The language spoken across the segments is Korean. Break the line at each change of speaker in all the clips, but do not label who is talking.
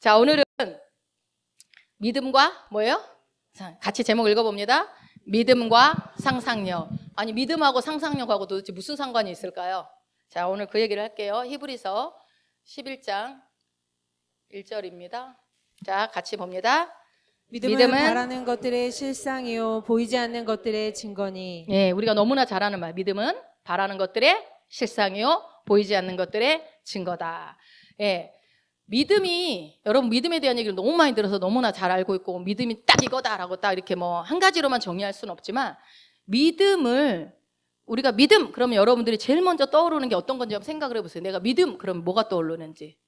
자, 오늘은 믿음과 뭐예요? 자, 같이 제목 읽어봅니다. 믿음과 상상력. 아니, 믿음하고 상상력하고 도대체 무슨 상관이 있을까요? 자, 오늘 그 얘기를 할게요. 히브리서 11장 1절입니다. 자, 같이 봅니다.
믿음은 바라는 것들의 실상이요 보이지 않는 것들의 증거니.
예, 우리가 너무나 잘 아는 말. 믿음은 바라는 것들의 실상이요 보이지 않는 것들의 증거다. 예. 믿음이, 여러분 믿음에 대한 얘기를 너무 많이 들어서 너무나 잘 알고 있고 믿음이 딱 이거다라고 딱 이렇게 뭐 한 가지로만 정의할 수는 없지만, 믿음을 우리가 믿음 그러면 여러분들이 제일 먼저 떠오르는 게 어떤 건지 한번 생각을 해보세요. 내가 믿음 그러면 뭐가 떠오르는지.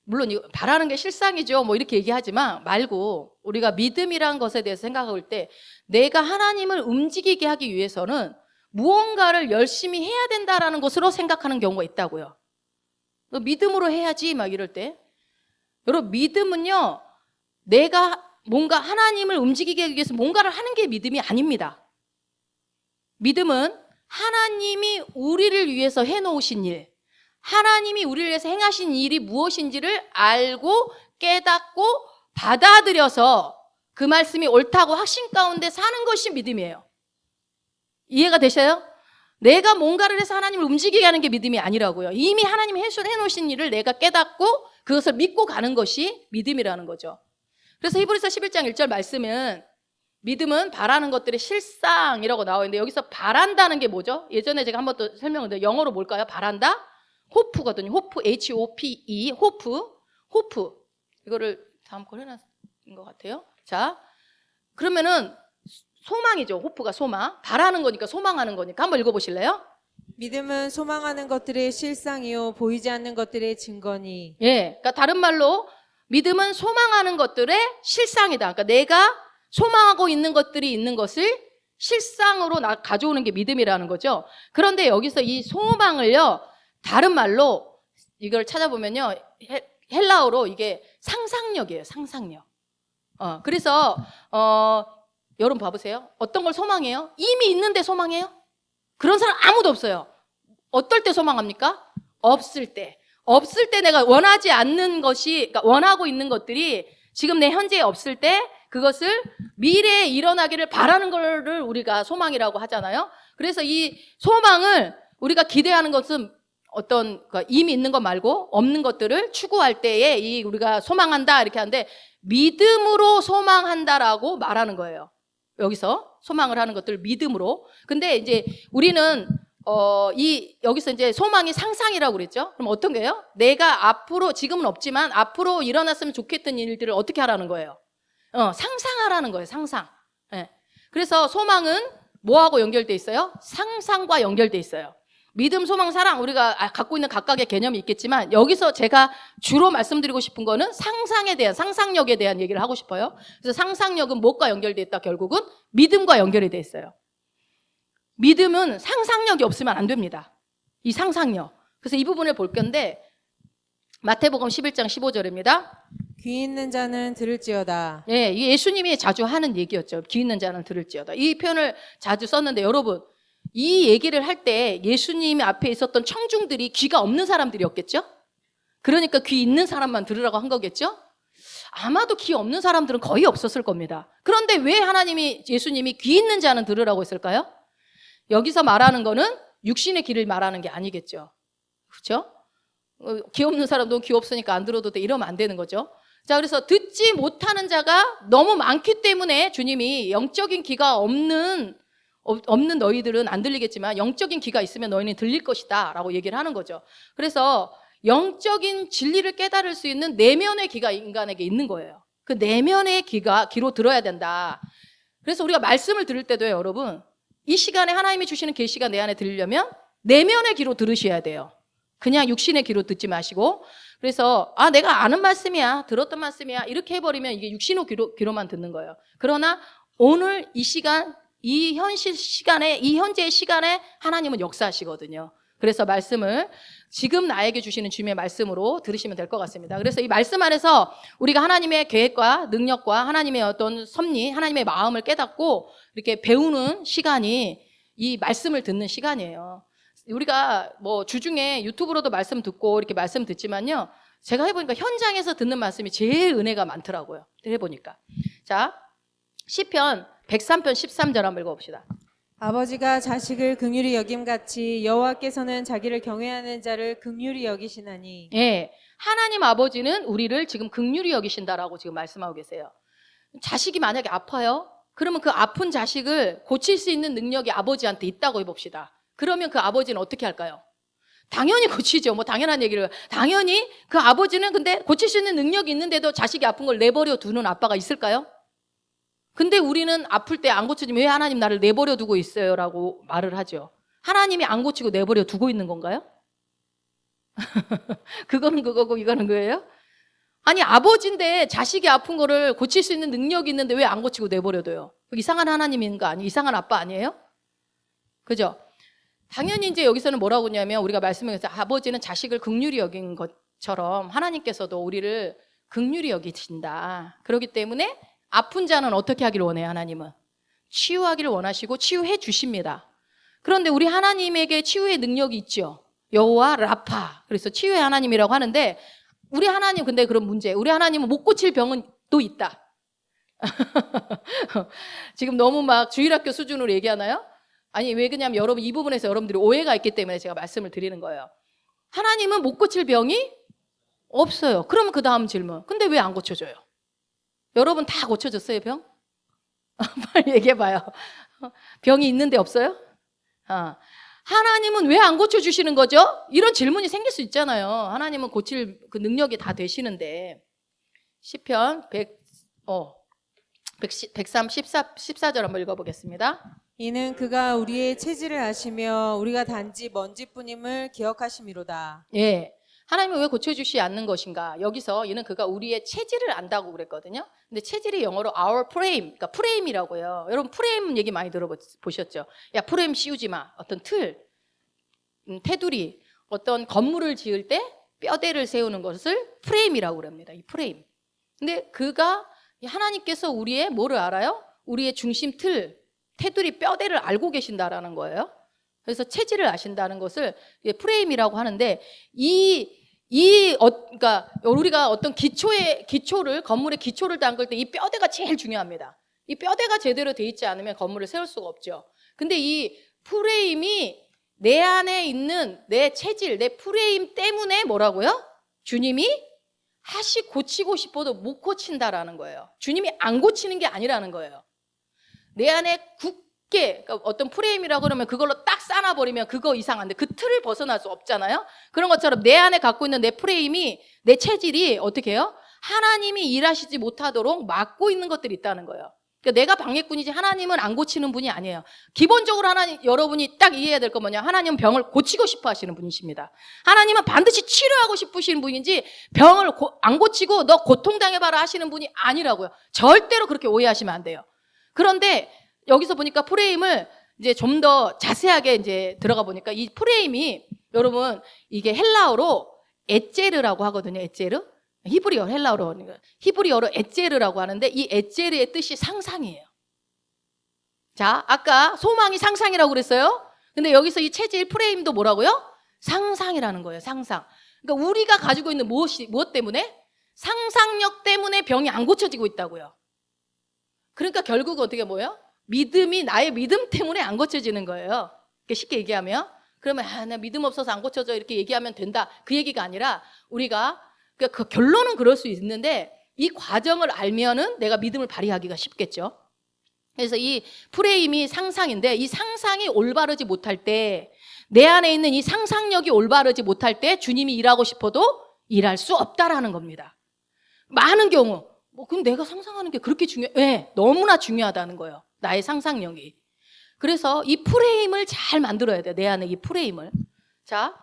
물론 이거 바라는 게 실상이죠 뭐 이렇게 얘기하지만 말고, 우리가 믿음이라는 것에 대해서 생각할 때 내가 하나님을 움직이게 하기 위해서는 무언가를 열심히 해야 된다라는 것으로 생각하는 경우가 있다고요. 너 믿음으로 해야지 막 이럴 때, 여러분 믿음은요, 내가 뭔가 하나님을 움직이게 하기 위해서 뭔가를 하는 게 믿음이 아닙니다. 믿음은 하나님이 우리를 위해서 해놓으신 일, 하나님이 우리를 위해서 행하신 일이 무엇인지를 알고 깨닫고 받아들여서 그 말씀이 옳다고 확신 가운데 사는 것이 믿음이에요. 이해가 되셔요? 내가 뭔가를 해서 하나님을 움직이게 하는 게 믿음이 아니라고요. 이미 하나님이 해놓으신 일을 내가 깨닫고 그것을 믿고 가는 것이 믿음이라는 거죠. 그래서 히브리서 11장 1절 말씀은 믿음은 바라는 것들의 실상이라고 나와 있는데, 여기서 바란다는 게 뭐죠? 예전에 제가 한번 또 설명을 드렸는데 영어로 뭘까요? 바란다? 호프거든요. 호프, H-O-P-E, 호프. 이거를 다음 걸 해놨은 것 같아요. 자, 그러면은 소망이죠. 호프가 소망. 바라는 거니까 소망하는 거니까 한번 읽어보실래요?
믿음은 소망하는 것들의 실상이요 보이지 않는 것들의 증거니.
예, 그러니까 다른 말로 믿음은 소망하는 것들의 실상이다. 그러니까 내가 소망하고 있는 것들이 있는 것을 실상으로 가져오는 게 믿음이라는 거죠. 그런데 여기서 이 소망을요, 다른 말로 이걸 찾아보면요, 헬라어로 이게 상상력이에요. 상상력. 그래서 여러분 봐보세요. 어떤 걸 소망해요? 이미 있는데 소망해요? 그런 사람 아무도 없어요. 어떨 때 소망합니까? 없을 때 내가 원하지 않는 것이, 그러니까 원하고 있는 것들이 지금 내 현재에 없을 때 그것을 미래에 일어나기를 바라는 거를 우리가 소망이라고 하잖아요. 그래서 이 소망을 우리가 기대하는 것은 어떤, 그러니까 이미 있는 것 말고 없는 것들을 추구할 때에 이 우리가 소망한다 이렇게 하는데, 믿음으로 소망한다라고 말하는 거예요. 여기서 소망을 하는 것들 믿음으로. 근데 이제 우리는 여기서 이제 소망이 상상이라고 그랬죠. 그럼 어떤 거예요? 내가 앞으로, 지금은 없지만 앞으로 일어났으면 좋겠던 일들을 어떻게 하라는 거예요? 상상하라는 거예요. 상상. 네. 그래서 소망은 뭐하고 연결돼 있어요? 상상과 연결돼 있어요. 믿음, 소망, 사랑, 우리가 갖고 있는 각각의 개념이 있겠지만 여기서 제가 주로 말씀드리고 싶은 거는 상상에 대한, 상상력에 대한 얘기를 하고 싶어요. 그래서 상상력은 무엇과 연결돼 있다? 결국은 믿음과 연결이 돼 있어요. 믿음은 상상력이 없으면 안 됩니다. 이 상상력. 그래서 이 부분을 볼 건데, 마태복음 11장 15절입니다.
귀 있는 자는 들을지어다.
예, 이게 예수님이 자주 하는 얘기였죠. 귀 있는 자는 들을지어다. 이 표현을 자주 썼는데, 여러분 이 얘기를 할 때 예수님 앞에 있었던 청중들이 귀가 없는 사람들이었겠죠? 그러니까 귀 있는 사람만 들으라고 한 거겠죠? 아마도 귀 없는 사람들은 거의 없었을 겁니다. 그런데 왜 예수님이 귀 있는 자는 들으라고 했을까요? 여기서 말하는 거는 육신의 귀를 말하는 게 아니겠죠. 그렇죠? 귀 없는 사람도 귀 없으니까 안 들어도 돼 이러면 안 되는 거죠. 자, 그래서 듣지 못하는 자가 너무 많기 때문에 주님이 영적인 귀가 없는 너희들은 안 들리겠지만 영적인 귀가 있으면 너희는 들릴 것이다 라고 얘기를 하는 거죠. 그래서 영적인 진리를 깨달을 수 있는 내면의 귀가 인간에게 있는 거예요. 그 내면의 귀로 들어야 된다. 그래서 우리가 말씀을 들을 때도요, 여러분 이 시간에 하나님이 주시는 계시가 내 안에 들리려면 내면의 귀로 들으셔야 돼요. 그냥 육신의 귀로 듣지 마시고. 그래서 내가 아는 말씀이야, 들었던 말씀이야 이렇게 해버리면 이게 육신의 귀로만 듣는 거예요. 그러나 오늘 이 시간, 이 현재의 시간에 하나님은 역사하시거든요. 그래서 말씀을 지금 나에게 주시는 주님의 말씀으로 들으시면 될 것 같습니다. 그래서 이 말씀 안에서 우리가 하나님의 계획과 능력과 하나님의 어떤 섭리, 하나님의 마음을 깨닫고 이렇게 배우는 시간이 이 말씀을 듣는 시간이에요. 우리가 뭐 주중에 유튜브로도 말씀 듣고 이렇게 말씀 듣지만요, 제가 해보니까 현장에서 듣는 말씀이 제일 은혜가 많더라고요. 해보니까. 자, 시편 103편 13절 한번 읽어봅시다.
아버지가 자식을 긍휼히 여김같이 여호와께서는 자기를 경외하는 자를 긍휼히 여기시나니.
예, 하나님 아버지는 우리를 지금 긍휼히 여기신다라고 지금 말씀하고 계세요. 자식이 만약에 아파요? 그러면 그 아픈 자식을 고칠 수 있는 능력이 아버지한테 있다고 해봅시다. 그러면 그 아버지는 어떻게 할까요? 당연히 고치죠. 뭐 당연한 얘기를. 당연히 그 아버지는 근데 고칠 수 있는 능력이 있는데도 자식이 아픈 걸 내버려 두는 아빠가 있을까요? 근데 우리는 아플 때 안 고쳐지면 왜 하나님 나를 내버려 두고 있어요? 라고 말을 하죠. 하나님이 안 고치고 내버려 두고 있는 건가요? 그거는 그거고 이거는 그거예요? 아니 아버지인데 자식이 아픈 거를 고칠 수 있는 능력이 있는데 왜 안 고치고 내버려둬요? 이상한 하나님인 거 아니에요? 이상한 아빠 아니에요? 그죠? 당연히 이제 여기서는 뭐라고 하냐면 우리가 말씀해서 아버지는 자식을 긍휼히 여긴 것처럼 하나님께서도 우리를 긍휼히 여기신다. 그렇기 때문에 아픈 자는 어떻게 하기를 원해요? 하나님은 치유하기를 원하시고 치유해 주십니다. 그런데 우리 하나님에게 치유의 능력이 있죠. 여호와 라파. 그래서 치유의 하나님이라고 하는데 우리 하나님 근데 그런 문제. 우리 하나님은 못 고칠 병은 또 있다. 지금 너무 막 주일학교 수준으로 얘기하나요? 아니 왜 그러냐면 여러분 이 부분에서 여러분들이 오해가 있기 때문에 제가 말씀을 드리는 거예요. 하나님은 못 고칠 병이 없어요. 그러면 그 다음 질문. 근데 왜 안 고쳐져요? 여러분 다 고쳐졌어요 병? 빨리 얘기해봐요. 병이 있는데 없어요? 하나님은 왜 안 고쳐주시는 거죠? 이런 질문이 생길 수 있잖아요. 하나님은 고칠 그 능력이 다 되시는데. 시편 103, 14절 한번 읽어보겠습니다.
이는 그가 우리의 체질을 아시며 우리가 단지 먼지뿐임을 기억하심이로다.
예. 하나님은 왜 고쳐주시지 않는 것인가? 여기서 이는 그가 우리의 체질을 안다고 그랬거든요. 근데 체질이 영어로 our frame, 그러니까 프레임이라고요. 여러분 프레임 얘기 많이 들어보셨죠? 야 프레임 씌우지 마. 어떤 틀, 테두리, 어떤 건물을 지을 때 뼈대를 세우는 것을 프레임이라고 그럽니다. 이 프레임. 근데 그가 하나님께서 우리의 뭐를 알아요? 우리의 중심 틀, 테두리, 뼈대를 알고 계신다라는 거예요. 그래서 체질을 아신다는 것을 프레임이라고 하는데 그러니까 우리가 어떤 건물의 기초를 담글 때 이 뼈대가 제일 중요합니다. 이 뼈대가 제대로 돼 있지 않으면 건물을 세울 수가 없죠. 근데 이 프레임이 내 안에 있는 내 체질, 내 프레임 때문에 뭐라고요? 주님이 고치고 싶어도 못 고친다라는 거예요. 주님이 안 고치는 게 아니라는 거예요. 내 안에 그러니까 어떤 프레임이라고 그러면 그걸로 딱 쌓아버리면 그거 이상한데 그 틀을 벗어날 수 없잖아요. 그런 것처럼 내 안에 갖고 있는 내 프레임이, 내 체질이 어떻게 해요? 하나님이 일하시지 못하도록 막고 있는 것들이 있다는 거예요. 그러니까 내가 방해꾼이지 하나님은 안 고치는 분이 아니에요. 기본적으로 여러분이 딱 이해해야 될 건 뭐냐? 하나님은 병을 고치고 싶어 하시는 분이십니다. 하나님은 반드시 치료하고 싶으시는 분인지 병을 안 고치고 너 고통당해봐라 하시는 분이 아니라고요. 절대로 그렇게 오해하시면 안 돼요. 그런데 여기서 보니까 프레임을 이제 좀 더 자세하게 이제 들어가 보니까 이 프레임이 여러분 이게 헬라어로 에제르라고 하거든요. 에제르. 히브리어로 에제르라고 하는데 이 에제르의 뜻이 상상이에요. 자, 아까 소망이 상상이라고 그랬어요. 근데 여기서 이 체질 프레임도 뭐라고요? 상상이라는 거예요. 상상. 그러니까 우리가 가지고 있는 무엇 때문에? 상상력 때문에 병이 안 고쳐지고 있다고요. 그러니까 결국은 어떻게 뭐예요? 나의 믿음 때문에 안 고쳐지는 거예요. 쉽게 얘기하면. 그러면 나 믿음 없어서 안 고쳐져 이렇게 얘기하면 된다. 그 얘기가 아니라 우리가 그 결론은 그럴 수 있는데 이 과정을 알면은 내가 믿음을 발휘하기가 쉽겠죠. 그래서 이 프레임이 상상인데 이 상상이 올바르지 못할 때, 내 안에 있는 이 상상력이 올바르지 못할 때 주님이 일하고 싶어도 일할 수 없다라는 겁니다. 많은 경우 그럼 내가 상상하는 게 그렇게 네, 너무나 중요하다는 거예요. 나의 상상력이. 그래서 이 프레임을 잘 만들어야 돼요. 내 안에 이 프레임을. 자,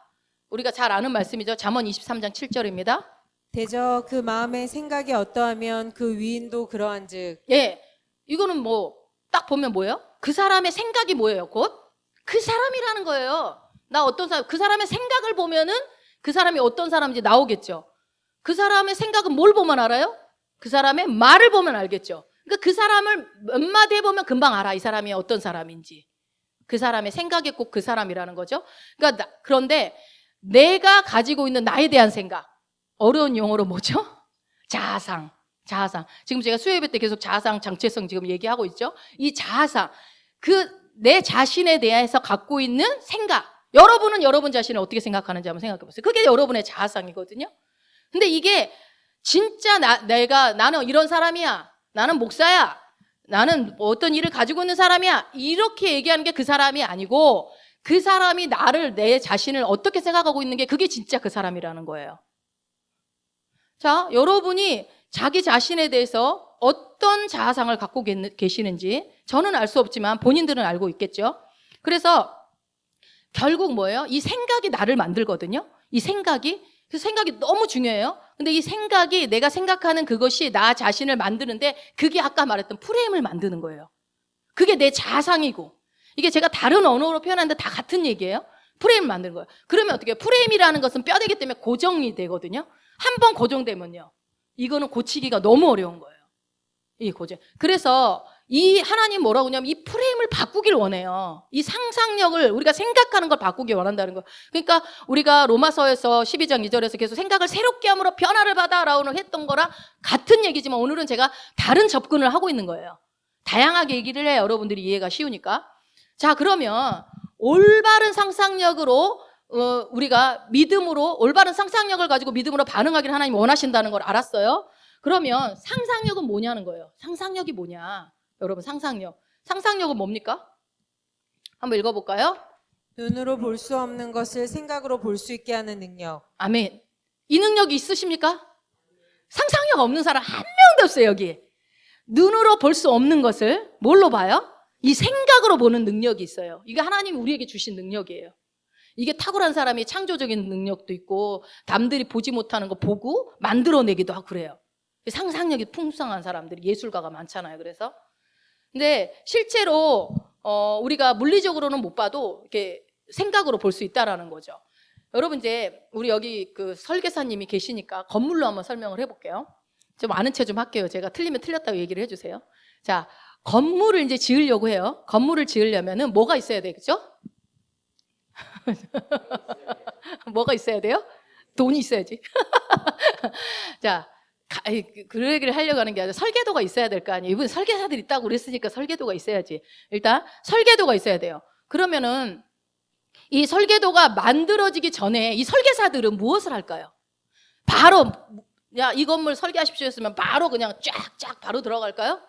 우리가 잘 아는 말씀이죠. 잠언 23장 7절입니다.
대저 그 마음의 생각이 어떠하면 그 위인도 그러한즉.
예, 이거는 딱 보면 뭐예요? 그 사람의 생각이 뭐예요? 곧 그 사람이라는 거예요. 그 사람의 생각을 보면은 그 사람이 어떤 사람인지 나오겠죠. 그 사람의 생각은 뭘 보면 알아요? 그 사람의 말을 보면 알겠죠. 그러니까 그 사람을 몇 마디 해보면 금방 알아. 이 사람이 어떤 사람인지. 그 사람의 생각이 꼭 그 사람이라는 거죠. 그런데 내가 가지고 있는 나에 대한 생각, 어려운 용어로 뭐죠? 자아상. 지금 제가 수요예배 때 계속 자아상, 정체성 지금 얘기하고 있죠? 이 자아상, 내 자신에 대해서 갖고 있는 생각. 여러분은 여러분 자신을 어떻게 생각하는지 한번 생각해 보세요. 그게 여러분의 자아상이거든요. 근데 이게 진짜 나는 이런 사람이야. 나는 목사야. 나는 어떤 일을 가지고 있는 사람이야. 이렇게 얘기하는 게 그 사람이 아니고 그 사람이 내 자신을 어떻게 생각하고 있는 게 그게 진짜 그 사람이라는 거예요. 자, 여러분이 자기 자신에 대해서 어떤 자아상을 갖고 계시는지 저는 알 수 없지만 본인들은 알고 있겠죠. 그래서 결국 뭐예요? 이 생각이 나를 만들거든요. 이 생각이 너무 중요해요. 근데 이 생각이 내가 생각하는 그것이 나 자신을 만드는데 그게 아까 말했던 프레임을 만드는 거예요. 그게 내 자아상이고 이게 제가 다른 언어로 표현하는데 다 같은 얘기예요. 프레임을 만드는 거예요. 그러면 어떻게 해요? 프레임이라는 것은 뼈대기 때문에 고정이 되거든요. 한 번 고정되면요. 이거는 고치기가 너무 어려운 거예요. 이 고정. 그래서 이 하나님 뭐라고 하냐면 이 프레임을 바꾸길 원해요. 이 상상력을 우리가 생각하는 걸 바꾸길 원한다는 거예요. 그러니까 우리가 로마서에서 12장 2절에서 계속 생각을 새롭게 함으로 변화를 받아라고 했던 거랑 같은 얘기지만 오늘은 제가 다른 접근을 하고 있는 거예요. 다양하게 얘기를 해야 여러분들이 이해가 쉬우니까. 자, 그러면 올바른 상상력으로 우리가 믿음으로 올바른 상상력을 가지고 믿음으로 반응하기를 하나님 원하신다는 걸 알았어요. 그러면 상상력은 뭐냐는 거예요. 상상력이 뭐냐? 여러분 상상력은 뭡니까? 한번 읽어볼까요?
눈으로 볼 수 없는 것을 생각으로 볼 수 있게 하는 능력.
아멘. 이 능력이 있으십니까? 상상력 없는 사람 한 명도 없어요. 여기 눈으로 볼 수 없는 것을 뭘로 봐요? 이 생각으로 보는 능력이 있어요. 이게 하나님이 우리에게 주신 능력이에요. 이게 탁월한 사람이 창조적인 능력도 있고 남들이 보지 못하는 거 보고 만들어내기도 하고 그래요. 상상력이 풍성한 사람들이 예술가가 많잖아요. 그래서 근데 실제로 우리가 물리적으로는 못 봐도 이렇게 생각으로 볼 수 있다라는 거죠. 여러분 이제 우리 여기 그 설계사님이 계시니까 건물로 한번 설명을 해볼게요. 좀 아는 체 좀 할게요. 제가 틀리면 틀렸다고 얘기를 해주세요. 자, 건물을 이제 지으려고 해요. 건물을 지으려면은 뭐가 있어야 되겠죠? 뭐가 있어야 돼요? 돈이 있어야지. 자, 그 얘기를 하려고 하는 게 아니라 설계도가 있어야 될 거 아니에요. 이분 설계사들 있다고 그랬으니까 설계도가 있어야지. 일단 설계도가 있어야 돼요. 그러면은 이 설계도가 만들어지기 전에 이 설계사들은 무엇을 할까요? 바로 야, 이 건물 설계하십시오 했으면 바로 그냥 쫙쫙 바로 들어갈까요?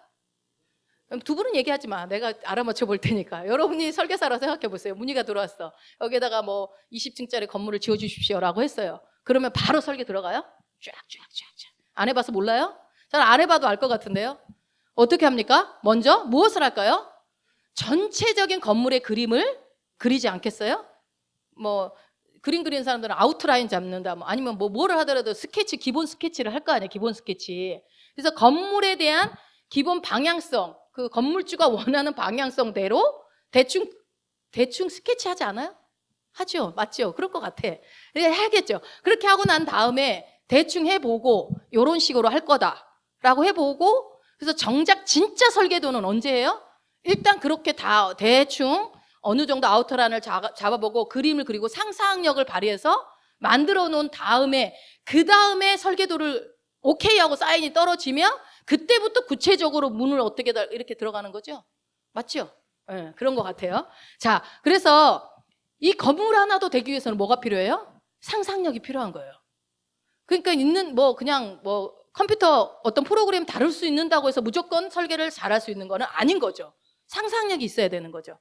두 분은 얘기하지 마. 내가 알아맞혀 볼 테니까. 여러분이 설계사라고 생각해 보세요. 문의가 들어왔어. 여기에다가 뭐 20층짜리 건물을 지어 주십시오라고 했어요. 그러면 바로 설계 들어가요? 쫙쫙쫙쫙. 안 해봐서 몰라요? 저는 안 해봐도 알 것 같은데요. 어떻게 합니까? 먼저 무엇을 할까요? 전체적인 건물의 그림을 그리지 않겠어요? 뭐 그림 그리는 사람들은 아웃라인 잡는다, 뭐 아니면 뭐를 하더라도 기본 스케치를 할 거 아니에요. 기본 스케치. 그래서 건물에 대한 기본 방향성, 그 건물주가 원하는 방향성대로 대충 스케치하지 않아요? 하죠, 맞죠? 그럴 것 같아. 해야겠죠. 그렇게 하고 난 다음에 대충 해보고 이런 식으로 할 거다라고 해보고 그래서 정작 진짜 설계도는 언제 해요? 일단 그렇게 다 대충 어느 정도 아우터라인을 잡아보고 그림을 그리고 상상력을 발휘해서 만들어 놓은 다음에 그 다음에 설계도를 오케이 하고 사인이 떨어지면 그때부터 구체적으로 문을 어떻게 이렇게 들어가는 거죠? 맞죠? 네, 그런 것 같아요. 자, 그래서 이 건물 하나도 되기 위해서는 뭐가 필요해요? 상상력이 필요한 거예요. 그러니까 그냥 컴퓨터 어떤 프로그램 다룰 수 있는다고 해서 무조건 설계를 잘할 수 있는 거는 아닌 거죠. 상상력이 있어야 되는 거죠.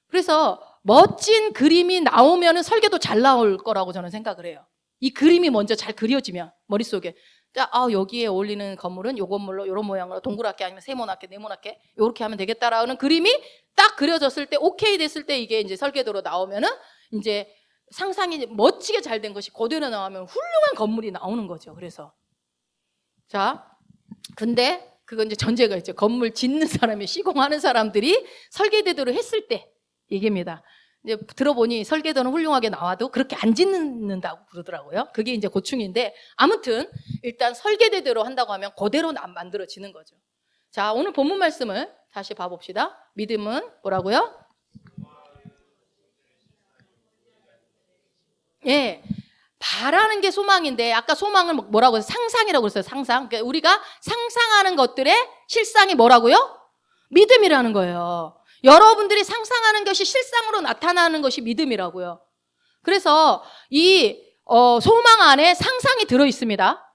그래서 멋진 그림이 나오면 설계도 잘 나올 거라고 저는 생각을 해요. 이 그림이 먼저 잘 그려지면 머릿속에 여기에 어울리는 건물은 요 건물로 요런 모양으로 동그랗게 아니면 세모나게 네모나게 요렇게 하면 되겠다라는 그림이 딱 그려졌을 때 오케이 됐을 때 이게 이제 설계도로 나오면은 이제 상상이 멋지게 잘 된 것이 그대로 나오면 훌륭한 건물이 나오는 거죠. 그래서 자, 근데 그건 이제 전제가 있죠. 건물 짓는 사람이 시공하는 사람들이 설계대로 했을 때 얘기입니다. 이제 들어보니 설계도는 훌륭하게 나와도 그렇게 안 짓는다고 그러더라고요. 그게 이제 고충인데 아무튼 일단 설계대로 한다고 하면 그대로 안 만들어지는 거죠. 자, 오늘 본문 말씀을 다시 봐봅시다. 믿음은 뭐라고요? 예. 바라는 게 소망인데 아까 소망을 뭐라고 해서 상상이라고 했어요. 상상. 그러니까 우리가 상상하는 것들의 실상이 뭐라고요? 믿음이라는 거예요. 여러분들이 상상하는 것이 실상으로 나타나는 것이 믿음이라고요. 그래서 이 소망 안에 상상이 들어 있습니다.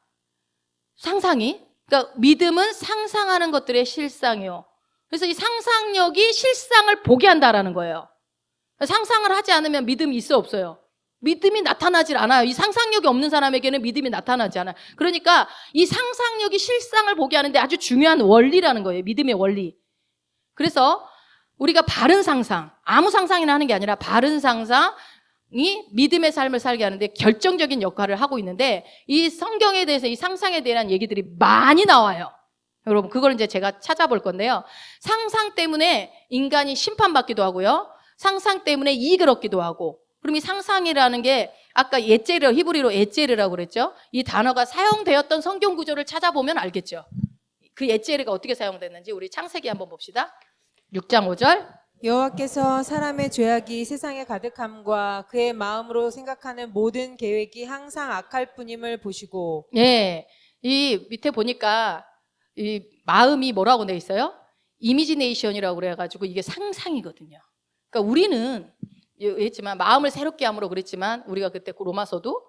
상상이. 그러니까 믿음은 상상하는 것들의 실상이요. 그래서 이 상상력이 실상을 보게 한다라는 거예요. 상상을 하지 않으면 믿음이 있어 없어요? 믿음이 나타나질 않아요. 이 상상력이 없는 사람에게는 믿음이 나타나지 않아요. 그러니까 이 상상력이 실상을 보게 하는데 아주 중요한 원리라는 거예요. 믿음의 원리. 그래서 우리가 바른 상상, 아무 상상이나 하는 게 아니라 바른 상상이 믿음의 삶을 살게 하는데 결정적인 역할을 하고 있는데 이 성경에 대해서 이 상상에 대한 얘기들이 많이 나와요. 여러분 그걸 이제 제가 찾아볼 건데요. 상상 때문에 인간이 심판받기도 하고요. 상상 때문에 이익을 얻기도 하고. 그럼 이 상상이라는 게 아까 예제르, 히브리로 예제르라고 그랬죠. 이 단어가 사용되었던 성경 구조를 찾아보면 알겠죠. 그 예제르가 어떻게 사용됐는지 우리 창세기 한번 봅시다. 6장 5절.
여호와께서 사람의 죄악이 세상에 가득함과 그의 마음으로 생각하는 모든 계획이 항상 악할 뿐임을 보시고.
예, 이 밑에 보니까 이 마음이 뭐라고 돼 있어요? 이미지네이션이라고 그래가지고 이게 상상이거든요. 그러니까 우리는 했지만 마음을 새롭게 함으로 그랬지만 우리가 그때 로마서도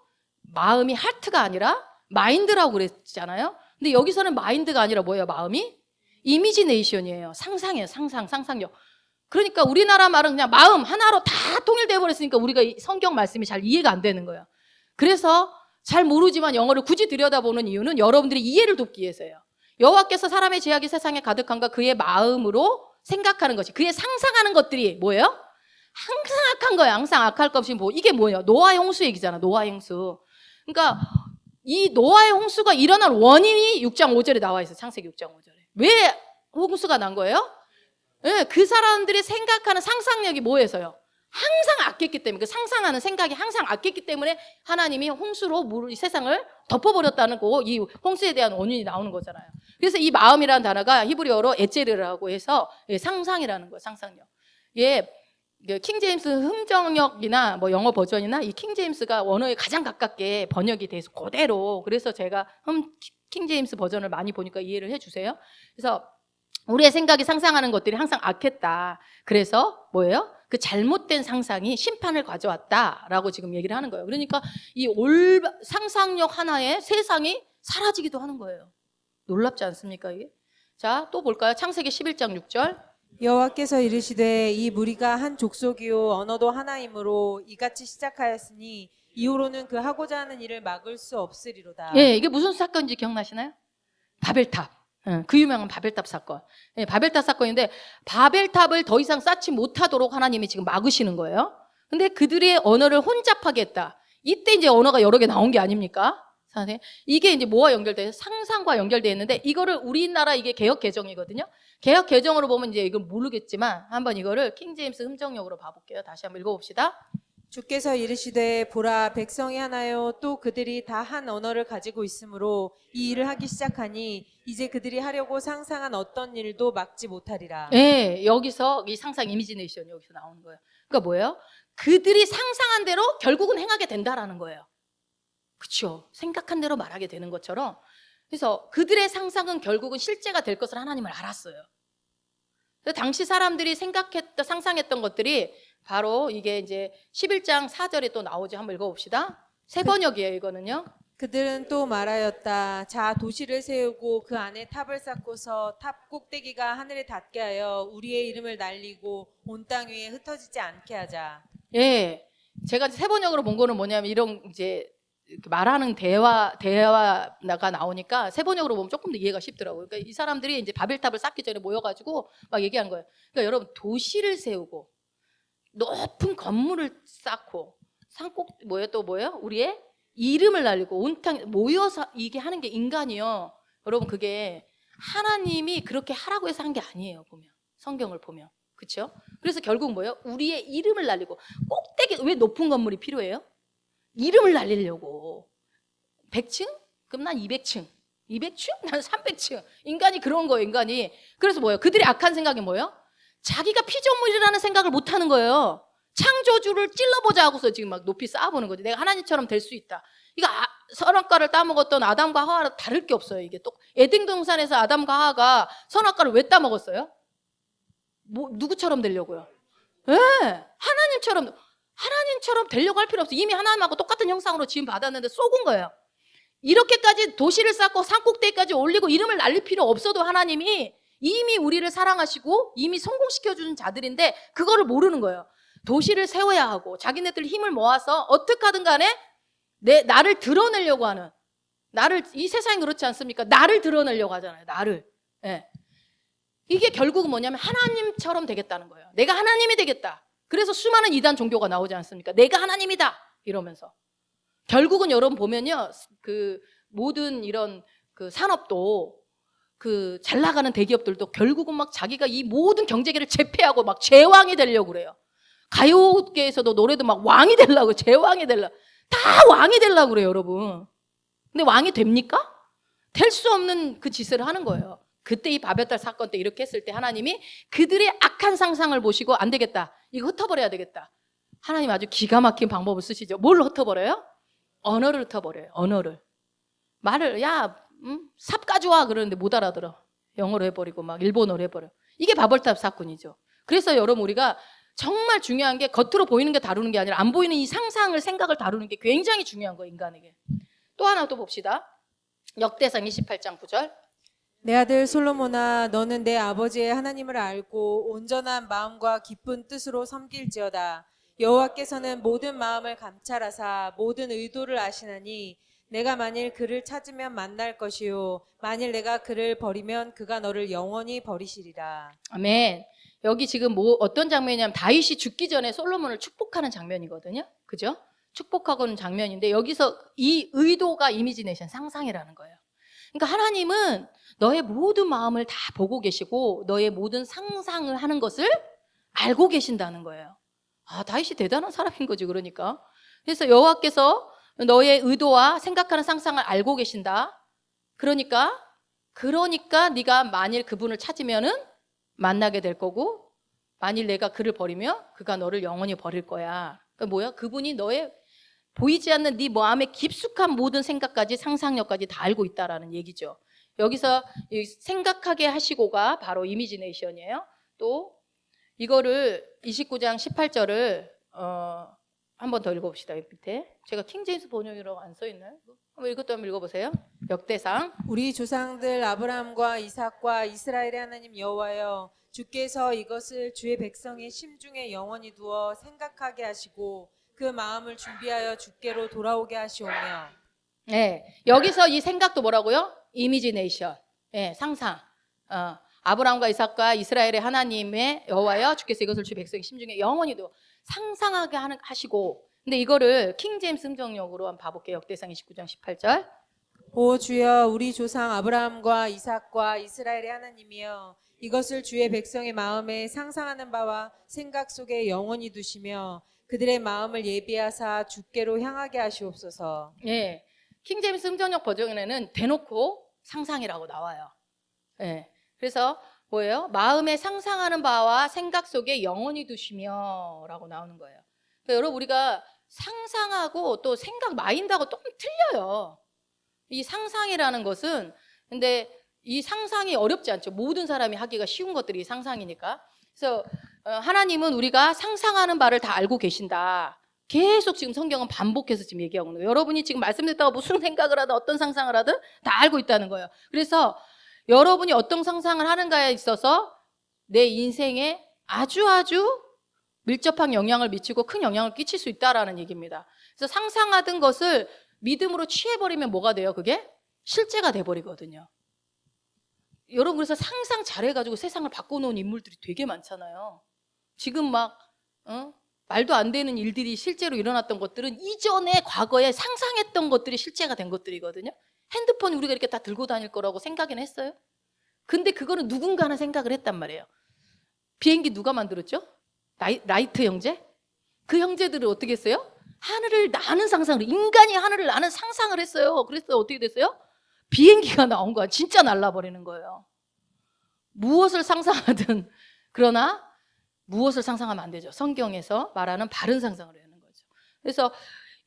마음이 하트가 아니라 마인드라고 그랬잖아요. 근데 여기서는 마인드가 아니라 뭐예요? 마음이 이미지네이션이에요. 상상이에요. 상상력. 그러니까 우리나라 말은 그냥 마음 하나로 다 통일돼 버렸으니까 우리가 이 성경 말씀이 잘 이해가 안 되는 거예요. 그래서 잘 모르지만 영어를 굳이 들여다보는 이유는 여러분들이 이해를 돕기 위해서예요. 여호와께서 사람의 죄악이 세상에 가득한가 그의 마음으로 생각하는 것이 그의 상상하는 것들이 뭐예요? 항상 악한 거예요. 항상 악할 것이 뭐 이게 뭐예요? 노아의 홍수 얘기잖아. 노아의 홍수. 그러니까 이 노아의 홍수가 일어난 원인이 6장 5절에 나와 있어요. 창세기 6장 5절에. 왜 홍수가 난 거예요? 네, 그 사람들이 생각하는 상상력이 뭐에서요? 항상 악했기 때문에 그 상상하는 생각이 항상 악했기 때문에 하나님이 홍수로 이 세상을 덮어버렸다는 거, 이 홍수에 대한 원인이 나오는 거잖아요. 그래서 이 마음이라는 단어가 히브리어로 에체르라고 해서 상상이라는 거예요. 상상력. 이게 킹제임스 흥정역이나 뭐 영어 버전이나 이 킹제임스가 원어에 가장 가깝게 번역이 돼서 그대로 그래서 제가 킹제임스 버전을 많이 보니까 이해를 해주세요. 그래서 우리의 생각이 상상하는 것들이 항상 악했다. 그래서 뭐예요? 그 잘못된 상상이 심판을 가져왔다라고 지금 얘기를 하는 거예요. 그러니까 이 상상력 하나에 세상이 사라지기도 하는 거예요. 놀랍지 않습니까 이게? 자, 또 볼까요? 창세기 11장 6절.
여호와께서 이르시되 이 무리가 한 족속이요 언어도 하나이므로 이같이 시작하였으니 이후로는 그 하고자 하는 일을 막을 수 없으리로다.
예, 이게 무슨 사건인지 기억나시나요? 바벨탑. 그 유명한 바벨탑 사건. 예, 바벨탑 사건인데 바벨탑을 더 이상 쌓지 못하도록 하나님이 지금 막으시는 거예요. 근데 그들의 언어를 혼잡하게 했다. 이때 이제 언어가 여러 개 나온 게 아닙니까? 이게 이제 뭐와 연결돼요? 상상과 연결되어 있는데 이거를 우리나라 이게 개역 개정이거든요. 개역 개정으로 보면 이제 이건 모르겠지만 한번 이거를 킹제임스 음정역으로 봐볼게요. 다시 한번 읽어봅시다.
주께서 이르시되 보라 백성이 하나요 또 그들이 다 한 언어를 가지고 있으므로 이 일을 하기 시작하니 이제 그들이 하려고 상상한 어떤 일도 막지 못하리라.
네, 여기서 이 상상 이미지네이션이 여기서 나오는 거예요. 그러니까 뭐예요? 그들이 상상한 대로 결국은 행하게 된다라는 거예요. 그렇죠? 생각한 대로 말하게 되는 것처럼 그래서 그들의 상상은 결국은 실제가 될 것을 하나님을 알았어요. 그래서 당시 사람들이 상상했던 것들이 바로 이게 이제 11장 4절에 또 나오죠. 한번 읽어봅시다. 새 번역이에요, 이거는요.
그들은 또 말하였다. 자 도시를 세우고 그 안에 탑을 쌓고서 탑 꼭대기가 하늘에 닿게 하여 우리의 이름을 날리고 온 땅 위에 흩어지지 않게 하자.
예, 제가 새 번역으로 본 거는 뭐냐면 이런 이제 말하는 대화가 나오니까 새 번역으로 보면 조금 더 이해가 쉽더라고요. 그러니까 이 사람들이 이제 바벨탑을 쌓기 전에 모여가지고 막 얘기하는 거예요. 그러니까 여러분 도시를 세우고 높은 건물을 쌓고 산꼭 뭐예요? 우리의 이름을 날리고 온 땅 모여서 이게 하는 게 인간이요. 여러분 그게 하나님이 그렇게 하라고 해서 한 게 아니에요. 보면 성경을 보면 그렇죠? 그래서 결국 뭐예요? 우리의 이름을 날리고 꼭대기 왜 높은 건물이 필요해요? 이름을 날리려고 100층? 그럼 난 200층 200층? 난 300층 인간이 그런 거예요. 인간이. 그래서 뭐예요? 그들의 악한 생각이 뭐예요? 자기가 피조물이라는 생각을 못하는 거예요. 창조주를 찔러보자 하고서 지금 막 높이 쌓아보는 거지. 내가 하나님처럼 될 수 있다. 이거 선악과를 따먹었던 아담과 하와랑 다를 게 없어요. 이게 또 에덴 동산에서 아담과 하와가 선악과를 왜 따먹었어요? 뭐 누구처럼 되려고요? 예, 하나님처럼 되려고 할 필요 없어. 이미 하나님하고 똑같은 형상으로 지음 받았는데 쏘은 거예요. 이렇게까지 도시를 쌓고 산꼭대기까지 올리고 이름을 날릴 필요 없어도 하나님이 이미 우리를 사랑하시고 이미 성공시켜주는 자들인데 그거를 모르는 거예요. 도시를 세워야 하고 자기네들 힘을 모아서 어떻게 하든 간에 나를 드러내려고 하는, 이 세상이 그렇지 않습니까? 나를 드러내려고 하잖아요. 나를. 예. 이게 결국은 뭐냐면 하나님처럼 되겠다는 거예요. 내가 하나님이 되겠다. 그래서 수많은 이단 종교가 나오지 않습니까? 내가 하나님이다 이러면서. 결국은 여러분 보면요, 그 모든 이런 그 산업도 그 잘 나가는 대기업들도 결국은 막 자기가 이 모든 경제계를 제패하고 막 제왕이 되려고 그래요. 가요계에서도 노래도 막 왕이 되려고, 제왕이 되려고, 다 왕이 되려고 그래요, 여러분. 근데 왕이 됩니까? 될 수 없는 그 짓을 하는 거예요. 그때 이 바벨탑 사건 때 이렇게 했을 때 하나님이 그들의 악한 상상을 보시고 안 되겠다, 이거 흩어버려야 되겠다. 하나님 아주 기가 막힌 방법을 쓰시죠. 뭘 흩어버려요? 언어를 흩어버려요. 언어를. 말을 삽 가져와 그러는데 못 알아들어. 영어로 해버리고 막 일본어로 해버려. 이게 바벨탑 사건이죠. 그래서 여러분 우리가 정말 중요한 게 겉으로 보이는 게 다루는 게 아니라 안 보이는 이 상상을, 생각을 다루는 게 굉장히 중요한 거예요, 인간에게. 또 하나 또 봅시다. 역대상 28장 9절.
내 아들 솔로몬아, 너는 내 아버지의 하나님을 알고 온전한 마음과 기쁜 뜻으로 섬길지어다. 여호와께서는 모든 마음을 감찰하사 모든 의도를 아시나니 내가 만일 그를 찾으면 만날 것이요 만일 내가 그를 버리면 그가 너를 영원히 버리시리라.
아멘. 여기 지금 어떤 장면이냐면 다윗이 죽기 전에 솔로몬을 축복하는 장면이거든요. 그죠? 축복하고는 장면인데 여기서 이 의도가 이미지네이션, 상상이라는 거예요. 그러니까 하나님은 너의 모든 마음을 다 보고 계시고 너의 모든 상상을 하는 것을 알고 계신다는 거예요. 다윗이 대단한 사람인 거지. 그러니까 그래서 여호와께서 너의 의도와 생각하는 상상을 알고 계신다. 그러니까 네가 만일 그분을 찾으면은 만나게 될 거고 만일 내가 그를 버리면 그가 너를 영원히 버릴 거야. 그러니까 뭐야? 그분이 너의 보이지 않는 네 마음의 깊숙한 모든 생각까지, 상상력까지 다 알고 있다라는 얘기죠. 여기서 생각하게 하시고가 바로 이미지네이션이에요. 또 이거를 29장 18절을 한 번 더 읽어봅시다. 밑에 제가 킹제임스 번역이라고 안 써있나요? 이것도 한번 읽어보세요. 역대상.
우리 조상들 아브라함과 이삭과 이스라엘의 하나님 여호와여, 주께서 이것을 주의 백성의 심중에 영원히 두어 생각하게 하시고 그 마음을 준비하여 주께로 돌아오게 하시오며.
네, 여기서 이 생각도 뭐라고요? 이미지네이션. 네, 상상. 아브라함과 이삭과 이스라엘의 하나님의 여호와여, 주께서 이것을 주의 백성의 심중에 영원히 두어 상상하게 하시고. 근데 이거를 킹제임스 음정역으로 한번 봐볼게요. 역대상 29장 18절.
오 주여, 우리 조상 아브라함과 이삭과 이스라엘의 하나님이여, 이것을 주의 백성의 마음에 상상하는 바와 생각 속에 영원히 두시며 그들의 마음을 예비하사 주께로 향하게 하시옵소서.
예, 킹제임스 음정역 버전에는 대놓고 상상이라고 나와요. 예, 그래서 뭐예요? 마음에 상상하는 바와 생각 속에 영원히 두시며 라고 나오는 거예요. 그러니까 여러분 우리가 상상하고 또 생각, 마인드하고 조금 틀려요. 이 상상이라는 것은, 근데 이 상상이 어렵지 않죠. 모든 사람이 하기가 쉬운 것들이 상상이니까. 그래서 하나님은 우리가 상상하는 바를 다 알고 계신다. 계속 지금 성경은 반복해서 지금 얘기하고 있는 거예요. 여러분이 지금 말씀 듣다가 무슨 생각을 하든 어떤 상상을 하든 다 알고 있다는 거예요. 그래서 여러분이 어떤 상상을 하는가에 있어서 내 인생에 아주 밀접한 영향을 미치고 큰 영향을 끼칠 수 있다라는 얘기입니다. 그래서 상상하던 것을 믿음으로 취해버리면 뭐가 돼요? 그게 실제가 돼버리거든요. 여러분 그래서 상상 잘해가지고 세상을 바꿔놓은 인물들이 되게 많잖아요. 지금 막 말도 안 되는 일들이 실제로 일어났던 것들은 이전에 과거에 상상했던 것들이 실제가 된 것들이거든요. 핸드폰 우리가 이렇게 다 들고 다닐 거라고 생각은 했어요. 근데 그거는 누군가는 생각을 했단 말이에요. 비행기 누가 만들었죠? 라이트 형제? 그 형제들은 어떻게 했어요? 하늘을 나는 상상을, 인간이 하늘을 나는 상상을 했어요. 그래서 어떻게 됐어요? 비행기가 나온 거야. 진짜 날라버리는 거예요. 무엇을 상상하든. 그러나 무엇을 상상하면 안 되죠. 성경에서 말하는 바른 상상을 해야 하는 거죠. 그래서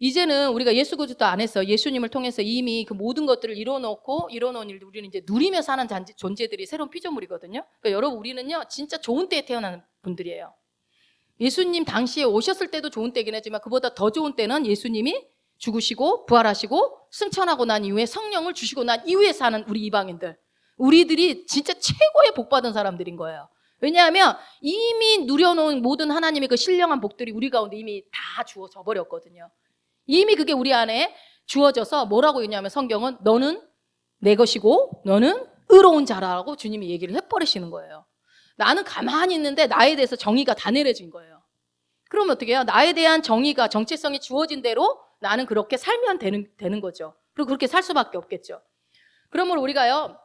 이제는 우리가 예수 그리스도 안에서 예수님을 통해서 이미 그 모든 것들을 이뤄놓은 일도 우리는 이제 누리며 사는 존재들이 새로운 피조물이거든요. 그러니까 여러분 우리는요 진짜 좋은 때에 태어난 분들이에요. 예수님 당시에 오셨을 때도 좋은 때긴 하지만 그보다 더 좋은 때는 예수님이 죽으시고 부활하시고 승천하고 난 이후에 성령을 주시고 난 이후에 사는 우리 이방인들, 우리들이 진짜 최고의 복받은 사람들인 거예요. 왜냐하면 이미 누려놓은 모든 하나님의 그 신령한 복들이 우리 가운데 이미 다 주어져 버렸거든요. 이미 그게 우리 안에 주어져서 뭐라고 했냐면 성경은 너는 내 것이고 너는 의로운 자라고 주님이 얘기를 해버리시는 거예요. 나는 가만히 있는데 나에 대해서 정의가 다 내려진 거예요. 그러면 어떻게 해요? 나에 대한 정의가 정체성이 주어진 대로 나는 그렇게 살면 되는 거죠. 그리고 그렇게 살 수밖에 없겠죠. 그러므로 우리가요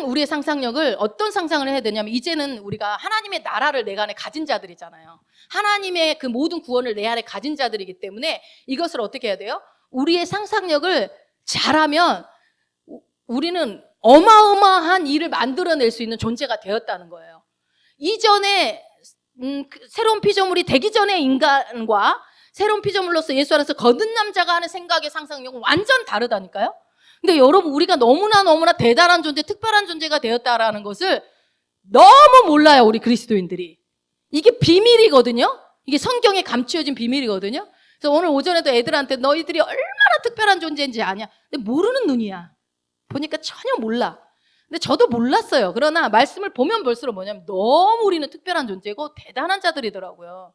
우리의 상상력을 어떤 상상을 해야 되냐면 이제는 우리가 하나님의 나라를 내 안에 가진 자들이잖아요. 하나님의 그 모든 구원을 내 안에 가진 자들이기 때문에 이것을 어떻게 해야 돼요? 우리의 상상력을 잘하면 우리는 어마어마한 일을 만들어낼 수 있는 존재가 되었다는 거예요. 이전에 새로운 피조물이 되기 전의 인간과 새로운 피조물로서 예수 안에서 거듭난 남자가 하는 생각의 상상력은 완전 다르다니까요. 근데 여러분 우리가 너무나 대단한 존재, 특별한 존재가 되었다라는 것을 너무 몰라요, 우리 그리스도인들이. 이게 비밀이거든요. 이게 성경에 감추어진 비밀이거든요. 그래서 오늘 오전에도 애들한테 너희들이 얼마나 특별한 존재인지 아냐. 근데 모르는 눈이야. 보니까 전혀 몰라. 근데 저도 몰랐어요. 그러나 말씀을 보면 볼수록 뭐냐면 너무 우리는 특별한 존재고 대단한 자들이더라고요.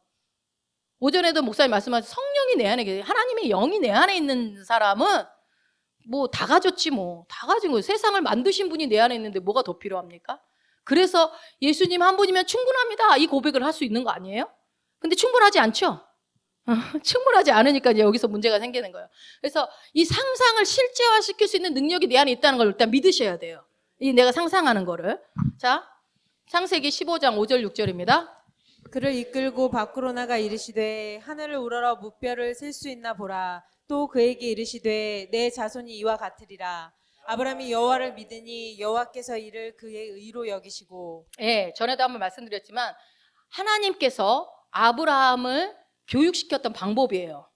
오전에도 목사님 말씀하신 성령이 내 안에 계세요. 하나님의 영이 내 안에 있는 사람은 뭐 다 가졌지 뭐. 다 가진 거예요. 세상을 만드신 분이 내 안에 있는데 뭐가 더 필요합니까? 그래서 예수님 한 분이면 충분합니다. 이 고백을 할 수 있는 거 아니에요? 근데 충분하지 않죠? 충분하지 않으니까 이제 여기서 문제가 생기는 거예요. 그래서 이 상상을 실제화시킬 수 있는 능력이 내 안에 있다는 걸 일단 믿으셔야 돼요. 이 내가 상상하는 거를. 자, 창세기 15장 5절 6절입니다.
그를 이끌고 밖으로 나가 이르시되 하늘을 우러러 무뼈를 셀 수 있나 보라. 또 그에게 이르시되 내 자손이 이와 같으리라. 아브라함이 여호와를 믿으니 여호와께서 이를 그의 의로 여기시고.
예, 전에도 한번 말씀드렸지만 하나님께서 아브라함을 교육시켰던 방법이에요.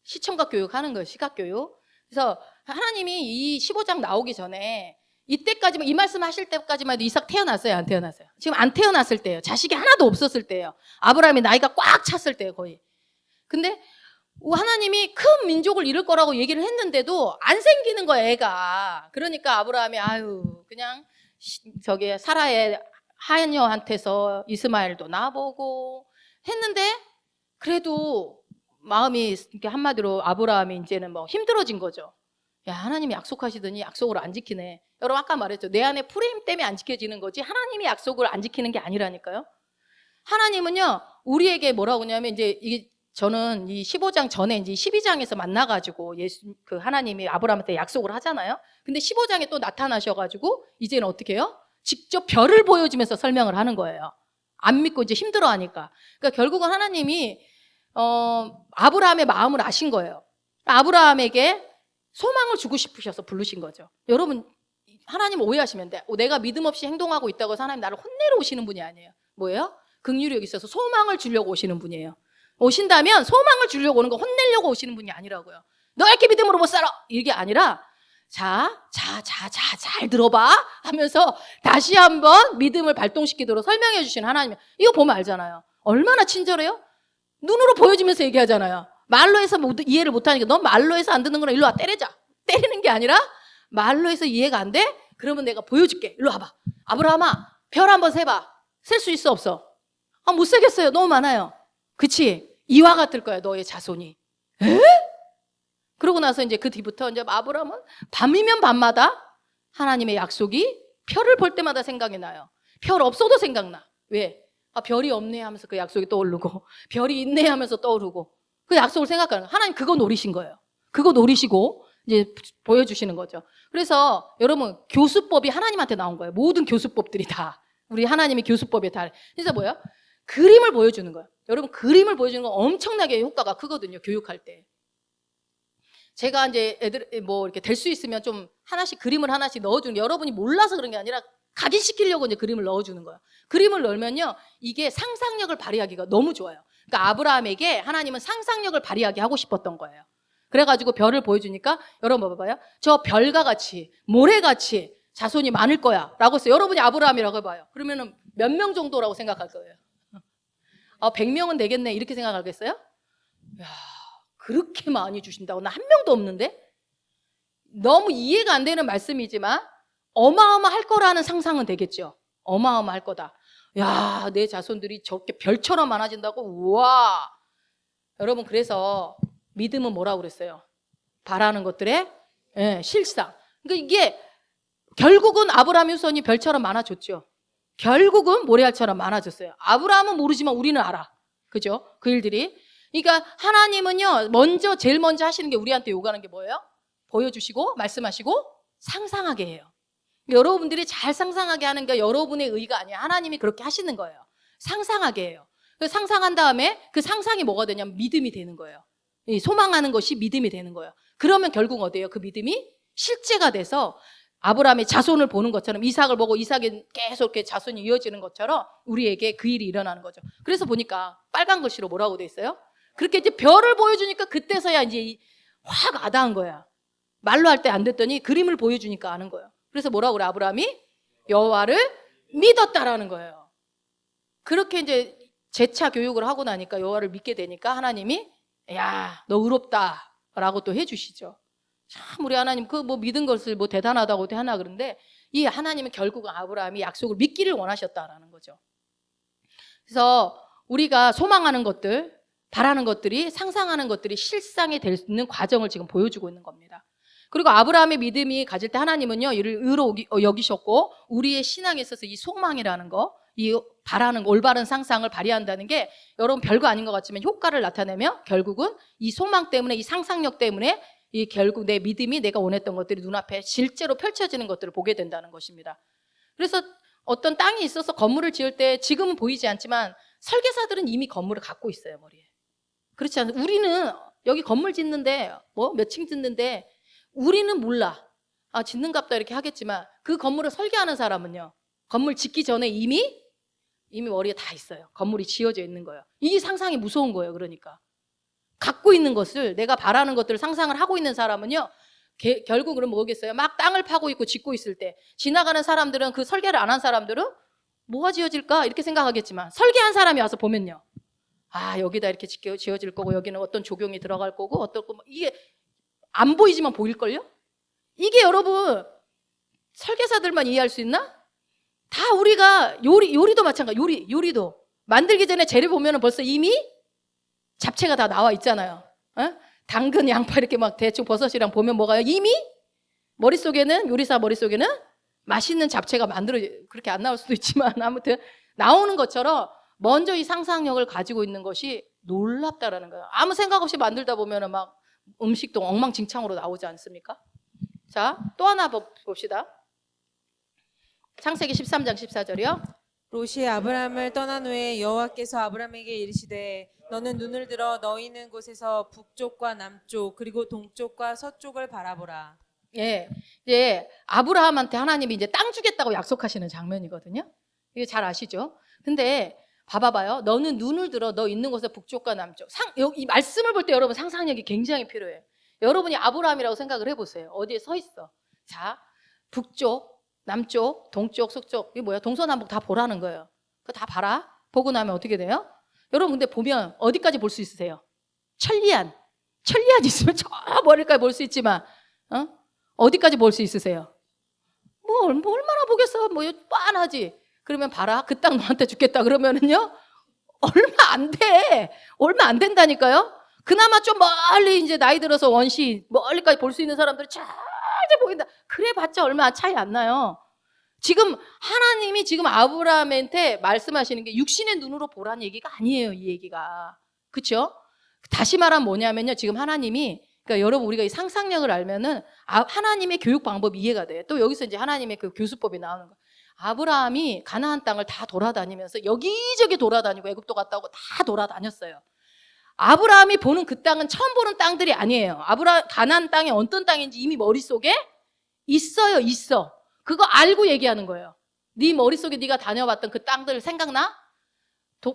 시청각 교육하는 거예요. 시각 교육. 그래서 하나님이 이 15장 나오기 전에 이때까지만, 이 말씀 하실 때까지만 해도 이삭 태어났어요? 안 태어났어요? 지금 안 태어났을 때예요. 자식이 하나도 없었을 때예요. 아브라함이 나이가 꽉 찼을 때예요, 거의. 근데 하나님이 큰 민족을 이룰 거라고 얘기를 했는데도 안 생기는 거야, 애가. 그러니까 아브라함이 그냥 저기 사라의 하녀한테서 이스마엘도 낳아보고 했는데 그래도 마음이 이렇게 한마디로 아브라함이 이제는 뭐 힘들어진 거죠. 야, 하나님이 약속하시더니 약속을 안 지키네. 여러분 아까 말했죠. 내 안에 프레임 때문에 안 지켜지는 거지 하나님이 약속을 안 지키는 게 아니라니까요. 하나님은요 우리에게 뭐라고 하냐면 이제 이게 저는 이 15장 전에 이제 12장에서 만나가지고 그 하나님이 아브라함한테 약속을 하잖아요. 근데 15장에 또 나타나셔가지고 이제는 어떻게 해요? 직접 별을 보여주면서 설명을 하는 거예요. 안 믿고 이제 힘들어하니까. 그러니까 결국은 하나님이 아브라함의 마음을 아신 거예요. 아브라함에게 소망을 주고 싶으셔서 부르신 거죠. 여러분 하나님 오해하시면 돼. 내가 믿음 없이 행동하고 있다고 해서 하나님 나를 혼내러 오시는 분이 아니에요. 뭐예요? 긍휼이 여기 있어서 소망을 주려고 오시는 분이에요. 오신다면 소망을 주려고 오는 거, 혼내려고 오시는 분이 아니라고요. 너 이렇게 믿음으로 못 살아! 이게 아니라 잘 들어봐 하면서 다시 한번 믿음을 발동시키도록 설명해 주시는 하나님. 이거 보면 알잖아요. 얼마나 친절해요? 눈으로 보여주면서 얘기하잖아요. 말로 해서 이해를 못하니까 너 말로 해서 안 듣는 거나 일로 와 때리자. 때리는 게 아니라 말로 해서 이해가 안 돼? 그러면 내가 보여줄게. 일로 와봐. 아브라함아 별 한번 세봐. 셀 수 있어 없어? 못 세겠어요. 너무 많아요. 그치? 이와 같을 거야 너의 자손이. 에? 그러고 나서 이제 그 뒤부터 이제 아브라함은 밤이면 밤마다 하나님의 약속이 별을 볼 때마다 생각이 나요. 별 없어도 생각나. 왜? 별이 없네 하면서 그 약속이 떠오르고 별이 있네 하면서 떠오르고 그 약속을 생각하는 거예요. 하나님 그거 노리신 거예요. 그거 노리시고 이제 보여주시는 거죠. 그래서 여러분 교수법이 하나님한테 나온 거예요. 모든 교수법들이 다 우리 하나님의 교수법이 다. 그래서 뭐예요? 그림을 보여주는 거예요. 여러분 그림을 보여주는 건 엄청나게 효과가 크거든요. 교육할 때. 제가 이제 애들 뭐 이렇게 될 수 있으면 좀 하나씩 그림을 하나씩 넣어주는 게 여러분이 몰라서 그런 게 아니라 각인시키려고 이제 그림을 넣어주는 거예요. 그림을 넣으면요, 이게 상상력을 발휘하기가 너무 좋아요. 그러니까 아브라함에게 하나님은 상상력을 발휘하게 하고 싶었던 거예요. 그래가지고 별을 보여주니까 여러분 봐봐요. 저 별과 같이 모래같이 자손이 많을 거야 라고 했어요. 여러분이 아브라함이라고 해봐요. 그러면은 몇 명 정도라고 생각할 거예요? 100명은 되겠네 이렇게 생각하겠어요? 야, 그렇게 많이 주신다고? 나 한 명도 없는데? 너무 이해가 안 되는 말씀이지만 어마어마할 거라는 상상은 되겠죠. 어마어마할 거다. 야, 내 자손들이 저렇게 별처럼 많아진다고? 우와. 여러분, 그래서 믿음은 뭐라고 그랬어요? 바라는 것들의 실상. 그러니까 이게 결국은 아브라함의 후손이 별처럼 많아졌죠. 결국은 모래알처럼 많아졌어요. 아브라함은 모르지만 우리는 알아. 그죠? 그 일들이. 그러니까 하나님은요, 제일 먼저 하시는 게 우리한테 요구하는 게 뭐예요? 보여주시고, 말씀하시고, 상상하게 해요. 여러분들이 잘 상상하게 하는 게 여러분의 의가 아니야. 하나님이 그렇게 하시는 거예요. 상상하게 해요. 상상한 다음에 그 상상이 뭐가 되냐면 믿음이 되는 거예요. 소망하는 것이 믿음이 되는 거예요. 그러면 결국 어때요? 그 믿음이 실제가 돼서 아브라함의 자손을 보는 것처럼 이삭을 보고 이삭이 계속 이렇게 자손이 이어지는 것처럼 우리에게 그 일이 일어나는 거죠. 그래서 보니까 빨간 글씨로 뭐라고 돼 있어요? 그렇게 이제 별을 보여주니까 그때서야 이제 확 와닿은 거야. 말로 할 때 안 됐더니 그림을 보여주니까 아는 거예요. 그래서 뭐라고 그래? 아브라함이 여호와를 믿었다라는 거예요. 그렇게 이제 재차 교육을 하고 나니까 여호와를 믿게 되니까 하나님이 야, 너 의롭다라고 또 해주시죠. 참 우리 하나님 그 뭐 믿은 것을 뭐 대단하다고 하나 그런데 이 하나님은 결국은 아브라함이 약속을 믿기를 원하셨다라는 거죠. 그래서 우리가 소망하는 것들, 바라는 것들이, 상상하는 것들이 실상이 될 수 있는 과정을 지금 보여주고 있는 겁니다. 그리고 아브라함의 믿음이 가질 때 하나님은요, 이를 의로 여기셨고 우리의 신앙에 있어서 이 소망이라는 거, 이 바라는 올바른 상상을 발휘한다는 게 여러분 별거 아닌 것 같지만 효과를 나타내며 결국은 이 소망 때문에, 이 상상력 때문에 이 결국 내 믿음이 내가 원했던 것들이 눈앞에 실제로 펼쳐지는 것들을 보게 된다는 것입니다. 그래서 어떤 땅이 있어서 건물을 지을 때 지금은 보이지 않지만 설계사들은 이미 건물을 갖고 있어요, 머리에. 그렇지 않아요? 우리는 여기 건물 짓는데 뭐 몇 층 짓는데 우리는 몰라. 짓는 값다 이렇게 하겠지만 그 건물을 설계하는 사람은요, 건물 짓기 전에 이미 머리에 다 있어요. 건물이 지어져 있는 거예요. 이 상상이 무서운 거예요. 그러니까 갖고 있는 것을, 내가 바라는 것들을 상상을 하고 있는 사람은요, 결국 그럼 뭐겠어요? 막 땅을 파고 있고 짓고 있을 때 지나가는 사람들은, 그 설계를 안 한 사람들은 뭐가 지어질까 이렇게 생각하겠지만 설계한 사람이 와서 보면요, 여기다 이렇게 지어질 거고 여기는 어떤 조경이 들어갈 거고 어떤 거, 이게 안 보이지만 보일걸요? 이게 여러분 설계사들만 이해할 수 있나? 다 우리가 요리도 마찬가지. 요리도 만들기 전에 재료 보면은 벌써 이미 잡채가 다 나와 있잖아요. 당근, 양파 이렇게 막 대충 버섯이랑 보면 뭐가요? 이미 머릿속에는, 요리사 머릿속에는 맛있는 잡채가 그렇게 안 나올 수도 있지만 아무튼 나오는 것처럼 먼저 이 상상력을 가지고 있는 것이 놀랍다라는 거예요. 아무 생각 없이 만들다 보면은 막 음식도 엉망진창으로 나오지 않습니까? 자, 또 하나 봅시다. 창세기 13장 14절이요.
롯이 아브라함을 떠난 후에 여호와께서 아브라함에게 이르시되 너는 눈을 들어 너희 있는 곳에서 북쪽과 남쪽 그리고 동쪽과 서쪽을 바라보라.
예, 이제 아브라함한테 하나님이 이제 땅 주겠다고 약속하시는 장면이거든요. 이게 잘 아시죠? 근데 봐봐요. 너는 눈을 들어 너 있는 곳에 북쪽과 남쪽. 이 말씀을 볼 때 여러분 상상력이 굉장히 필요해요. 여러분이 아브라함이라고 생각을 해보세요. 어디에 서 있어? 자, 북쪽, 남쪽, 동쪽, 서쪽, 이게 뭐야? 동서남북 다 보라는 거예요. 그거 다 봐라. 보고 나면 어떻게 돼요? 여러분 근데 보면 어디까지 볼 수 있으세요? 천리안 있으면 저 멀리까지 볼 수 있지만 어디까지 볼 수 있으세요? 뭐 얼마나 보겠어? 뭐 빤하지. 그러면 봐라. 그 땅 너한테 주겠다 그러면은요, 얼마 안 된다니까요. 그나마 좀 멀리 이제 나이 들어서 원시 멀리까지 볼 수 있는 사람들이 잘 보인다. 그래 봤자 얼마 차이 안 나요. 지금 하나님이 지금 아브라함한테 말씀하시는 게 육신의 눈으로 보라는 얘기가 아니에요. 이 얘기가. 그렇죠? 다시 말하면 뭐냐면요, 지금 하나님이, 그러니까 여러분 우리가 이 상상력을 알면은 하나님의 교육 방법이 이해가 돼요. 또 여기서 이제 하나님의 그 교수법이 나오는 거예요. 아브라함이 가나안 땅을 다 돌아다니면서 여기저기 돌아다니고 애굽도 갔다 오고 다 돌아다녔어요. 아브라함이 보는 그 땅은 처음 보는 땅들이 아니에요. 가나안 땅이 어떤 땅인지 이미 머릿속에 있어요. 그거 알고 얘기하는 거예요. 네 머릿속에 네가 다녀봤던 그 땅들 생각나?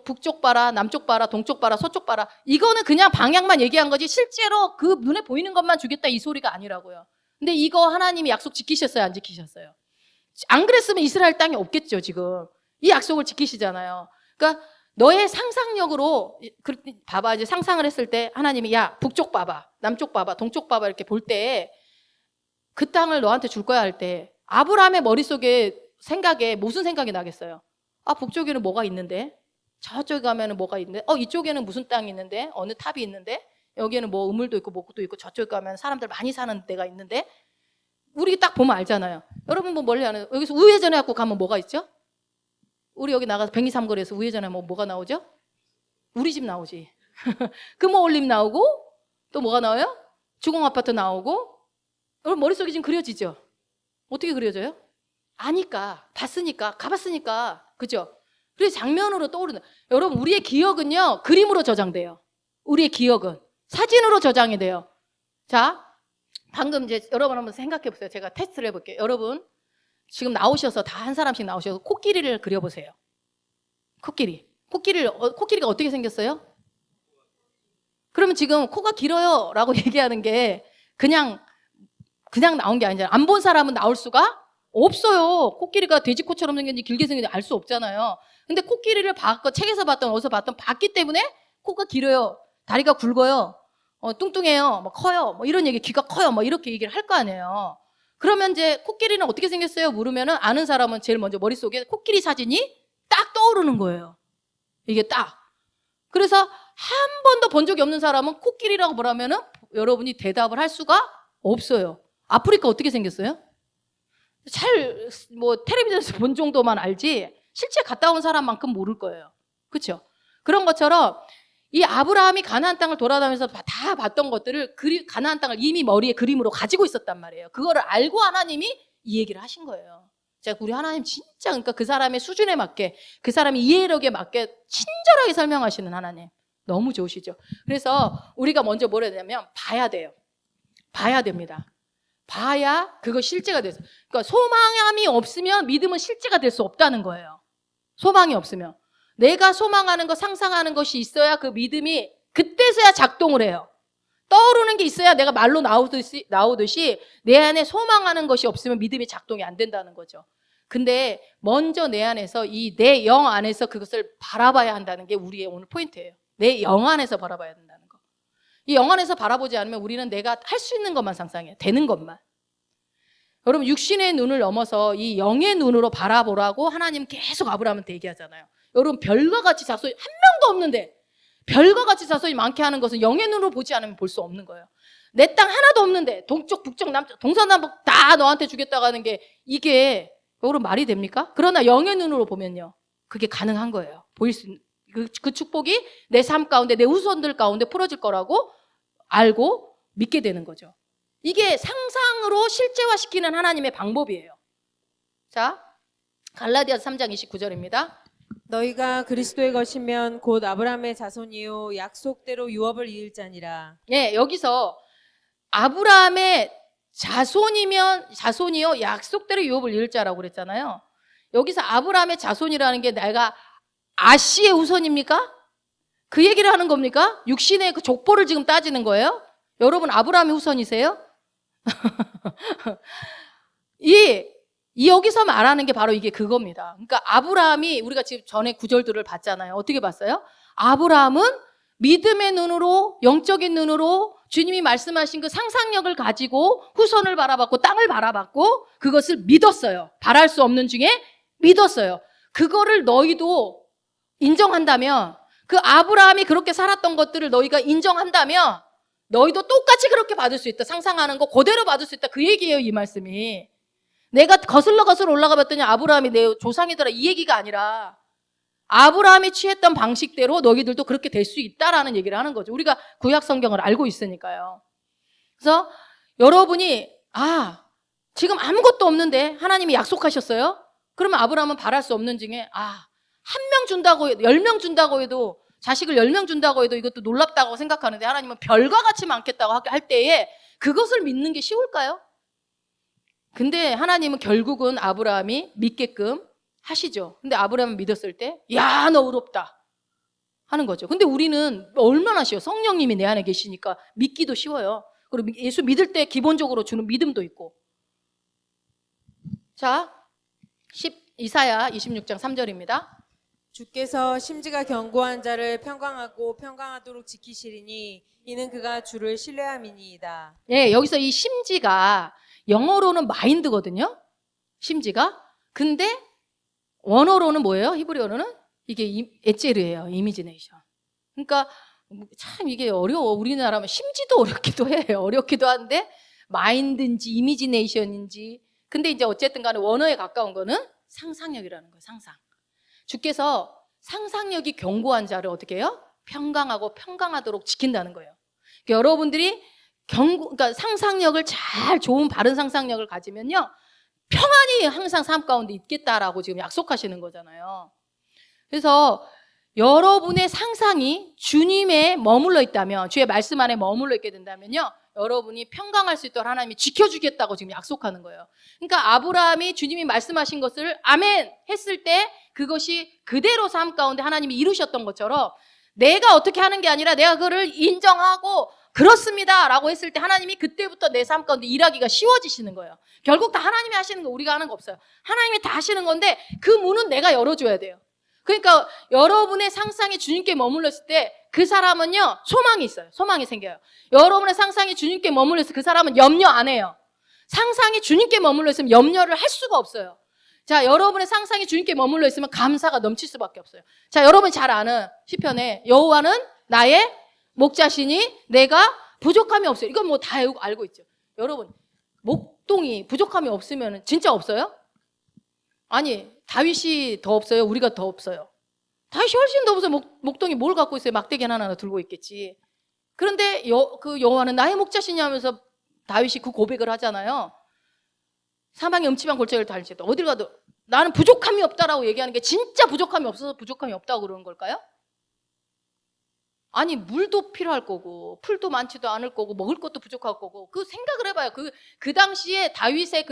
북쪽 봐라, 남쪽 봐라, 동쪽 봐라, 서쪽 봐라. 이거는 그냥 방향만 얘기한 거지 실제로 그 눈에 보이는 것만 주겠다 이 소리가 아니라고요. 근데 이거 하나님이 약속 지키셨어요, 안 지키셨어요? 안 그랬으면 이스라엘 땅이 없겠죠, 지금. 이 약속을 지키시잖아요. 그러니까 너의 상상력으로 봐봐. 이제 상상을 했을 때 하나님이 야, 북쪽 봐봐, 남쪽 봐봐, 동쪽 봐봐 이렇게 볼 때 그 땅을 너한테 줄 거야 할 때 아브라함의 머릿속에 생각에 무슨 생각이 나겠어요? 아, 북쪽에는 뭐가 있는데? 저쪽에 가면은 뭐가 있는데? 이쪽에는 무슨 땅이 있는데? 어느 탑이 있는데? 여기에는 뭐 우물도 있고 목도 있고 저쪽에 가면 사람들 많이 사는 데가 있는데? 우리 딱 보면 알잖아요. 여러분 뭐 멀리 안 해요. 여기서 우회전해 갖고 가면 뭐가 있죠? 우리 여기 나가서 123거리에서 우회전하면 뭐가 나오죠? 우리 집 나오지. 금호올림 나오고 또 뭐가 나와요? 주공아파트 나오고. 여러분 머릿속에 지금 그려지죠? 어떻게 그려져요? 아니까, 봤으니까, 가봤으니까. 그죠? 그래서 장면으로 떠오르는. 여러분 우리의 기억은요 그림으로 저장돼요. 우리의 기억은 사진으로 저장이 돼요. 자, 방금 이제 여러분 한번 생각해 보세요. 제가 테스트를 해볼게요. 여러분 지금 나오셔서 다 한 사람씩 나오셔서 코끼리를 그려보세요. 코끼리가 어떻게 생겼어요? 그러면 지금 코가 길어요 라고 얘기하는 게 그냥 나온 게 아니잖아요. 안 본 사람은 나올 수가 없어요. 코끼리가 돼지코처럼 생겼는지 길게 생겼는지 알 수 없잖아요. 근데 코끼리를 책에서 봤던 어디서 봤던 봤기 때문에 코가 길어요, 다리가 굵어요, 뚱뚱해요, 뭐 커요, 뭐 이런 얘기, 귀가 커요, 뭐 이렇게 얘기를 할 거 아니에요. 그러면 이제 코끼리는 어떻게 생겼어요? 물으면은 아는 사람은 제일 먼저 머릿속에 코끼리 사진이 딱 떠오르는 거예요. 이게 딱. 그래서 한 번도 본 적이 없는 사람은 코끼리라고 뭐라면은 여러분이 대답을 할 수가 없어요. 아프리카 어떻게 생겼어요? 뭐 텔레비전에서 본 정도만 알지 실제 갔다 온 사람만큼 모를 거예요. 그렇죠? 그런 것처럼 이 아브라함이 가나안 땅을 돌아다니면서 다 봤던 것들을 가나안 땅을 이미 머리에 그림으로 가지고 있었단 말이에요. 그거를 알고 하나님이 이 얘기를 하신 거예요. 제가 우리 하나님 진짜 그러니까 그 사람의 수준에 맞게 그 사람의 이해력에 맞게 친절하게 설명하시는 하나님 너무 좋으시죠. 그래서 우리가 먼저 뭘 해야 되냐면 봐야 돼요. 봐야 됩니다. 봐야 그거 실제가 돼서. 그러니까 소망함이 없으면 믿음은 실제가 될 수 없다는 거예요. 소망이 없으면. 내가 소망하는 것, 상상하는 것이 있어야 그 믿음이 그때서야 작동을 해요. 떠오르는 게 있어야 내가 말로 나오듯이 내 안에 소망하는 것이 없으면 믿음이 작동이 안 된다는 거죠. 근데 먼저 내 안에서 이 내 영 안에서 그것을 바라봐야 한다는 게 우리의 오늘 포인트예요. 내 영 안에서 바라봐야 된다는 거. 이 영 안에서 바라보지 않으면 우리는 내가 할 수 있는 것만 상상해요. 되는 것만. 여러분 육신의 눈을 넘어서 이 영의 눈으로 바라보라고 하나님 계속 아브라함한테 얘기하잖아요. 여러분 별과 같이 자손이 한 명도 없는데 별과 같이 자손이 많게 하는 것은 영의 눈으로 보지 않으면 볼 수 없는 거예요. 내 땅 하나도 없는데 동쪽, 북쪽, 남쪽, 동서남북 다 너한테 주겠다고 하는 게 이게 여러분 말이 됩니까? 그러나 영의 눈으로 보면요. 그게 가능한 거예요. 보일 수 있는 그 축복이 내 삶 가운데 내 후손들 가운데 풀어질 거라고 알고 믿게 되는 거죠. 이게 상상으로 실제화시키는 하나님의 방법이에요. 자, 갈라디아서 3장 29절입니다.
너희가 그리스도의 것이면 곧 아브라함의 자손이요 약속대로 유업을 이을 자니라.
네, 여기서 아브라함의 자손이요 약속대로 유업을 이을 자라고 그랬잖아요. 여기서 아브라함의 자손이라는 게 내가 아씨의 후손입니까? 그 얘기를 하는 겁니까? 육신의 그 족보를 지금 따지는 거예요? 여러분 아브라함의 후손이세요? 여기서 말하는 게 바로 이게 그겁니다. 그러니까 아브라함이 우리가 지금 전에 구절들을 봤잖아요. 어떻게 봤어요? 아브라함은 믿음의 눈으로 영적인 눈으로 주님이 말씀하신 그 상상력을 가지고 후손을 바라봤고 땅을 바라봤고 그것을 믿었어요. 바랄 수 없는 중에 믿었어요. 그거를 너희도 인정한다면 그 아브라함이 그렇게 살았던 것들을 너희가 인정한다면 너희도 똑같이 그렇게 받을 수 있다. 상상하는 거 그대로 받을 수 있다. 그 얘기예요. 이 말씀이. 내가 거슬러 올라가 봤더니 아브라함이 내 조상이더라 이 얘기가 아니라 아브라함이 취했던 방식대로 너희들도 그렇게 될 수 있다라는 얘기를 하는 거죠. 우리가 구약 성경을 알고 있으니까요. 그래서 여러분이 지금 아무것도 없는데 하나님이 약속하셨어요? 그러면 아브라함은 바랄 수 없는 중에 한 명 준다고 해도 10명 준다고 해도 자식을 10명 준다고 해도 이것도 놀랍다고 생각하는데 하나님은 별과 같이 많겠다고 할 때에 그것을 믿는 게 쉬울까요? 근데 하나님은 결국은 아브라함이 믿게끔 하시죠. 근데 아브라함은 믿었을 때, 야, 너 의롭다 하는 거죠. 근데 우리는 얼마나 쉬워. 성령님이 내 안에 계시니까 믿기도 쉬워요. 그리고 예수 믿을 때 기본적으로 주는 믿음도 있고. 자, 이사야 26장 3절입니다.
주께서 심지가 견고한 자를 평강하고 평강하도록 지키시리니 이는 그가 주를 신뢰함이니이다.
예, 여기서 이 심지가 영어로는 마인드거든요. 심지가. 근데 원어로는 뭐예요? 히브리어로는 이게 에체르예요. 이미지네이션. 그러니까 참 이게 어려워. 우리나라면 심지도 어렵기도 해요. 어렵기도 한데 마인드인지 이미지네이션인지. 근데 이제 어쨌든 간에 원어에 가까운 거는 상상력이라는 거예요. 상상. 주께서 상상력이 견고한 자를 어떻게 해요? 평강하고 평강하도록 지킨다는 거예요. 그러니까 여러분들이 그러니까 상상력을 잘 좋은 바른 상상력을 가지면요. 평안이 항상 삶 가운데 있겠다라고 지금 약속하시는 거잖아요. 그래서 여러분의 상상이 주님에 머물러 있다면, 주의 말씀 안에 머물러 있게 된다면요. 여러분이 평강할 수 있도록 하나님이 지켜주겠다고 지금 약속하는 거예요. 그러니까 아브라함이 주님이 말씀하신 것을 아멘 했을 때 그것이 그대로 삶 가운데 하나님이 이루셨던 것처럼 내가 어떻게 하는 게 아니라 내가 그거를 인정하고 그렇습니다 라고 했을 때 하나님이 그때부터 내 삶 가운데 일하기가 쉬워지시는 거예요. 결국 다 하나님이 하시는 거 우리가 하는 거 없어요. 하나님이 다 하시는 건데 그 문은 내가 열어줘야 돼요. 그러니까 여러분의 상상이 주님께 머물렀을 때 그 사람은요 소망이 있어요. 소망이 생겨요. 여러분의 상상이 주님께 머물렀을 때 그 사람은 염려 안 해요. 상상이 주님께 머물러 있으면 염려를 할 수가 없어요. 자, 여러분의 상상이 주님께 머물러 있으면 감사가 넘칠 수밖에 없어요. 자, 여러분 잘 아는 시편에 여호와는 나의 목자시니 내가 부족함이 없어요. 이건 뭐 다 알고 있죠. 여러분 목동이 부족함이 없으면 진짜 없어요? 아니 다윗이 더 없어요? 우리가 더 없어요? 다윗이 훨씬 더 없어요. 목동이 뭘 갖고 있어요? 막대기 하나 들고 있겠지. 그런데 그 여호와는 나의 목자시냐 하면서 다윗이 그 고백을 하잖아요. 사망의 음침한 골짜기를 달릴지도 어딜 가도 나는 부족함이 없다라고 얘기하는 게 진짜 부족함이 없어서 부족함이 없다고 그러는 걸까요? 아니 물도 필요할 거고 풀도 많지도 않을 거고 먹을 것도 부족할 거고 그 생각을 해봐요. 그 당시에 다윗의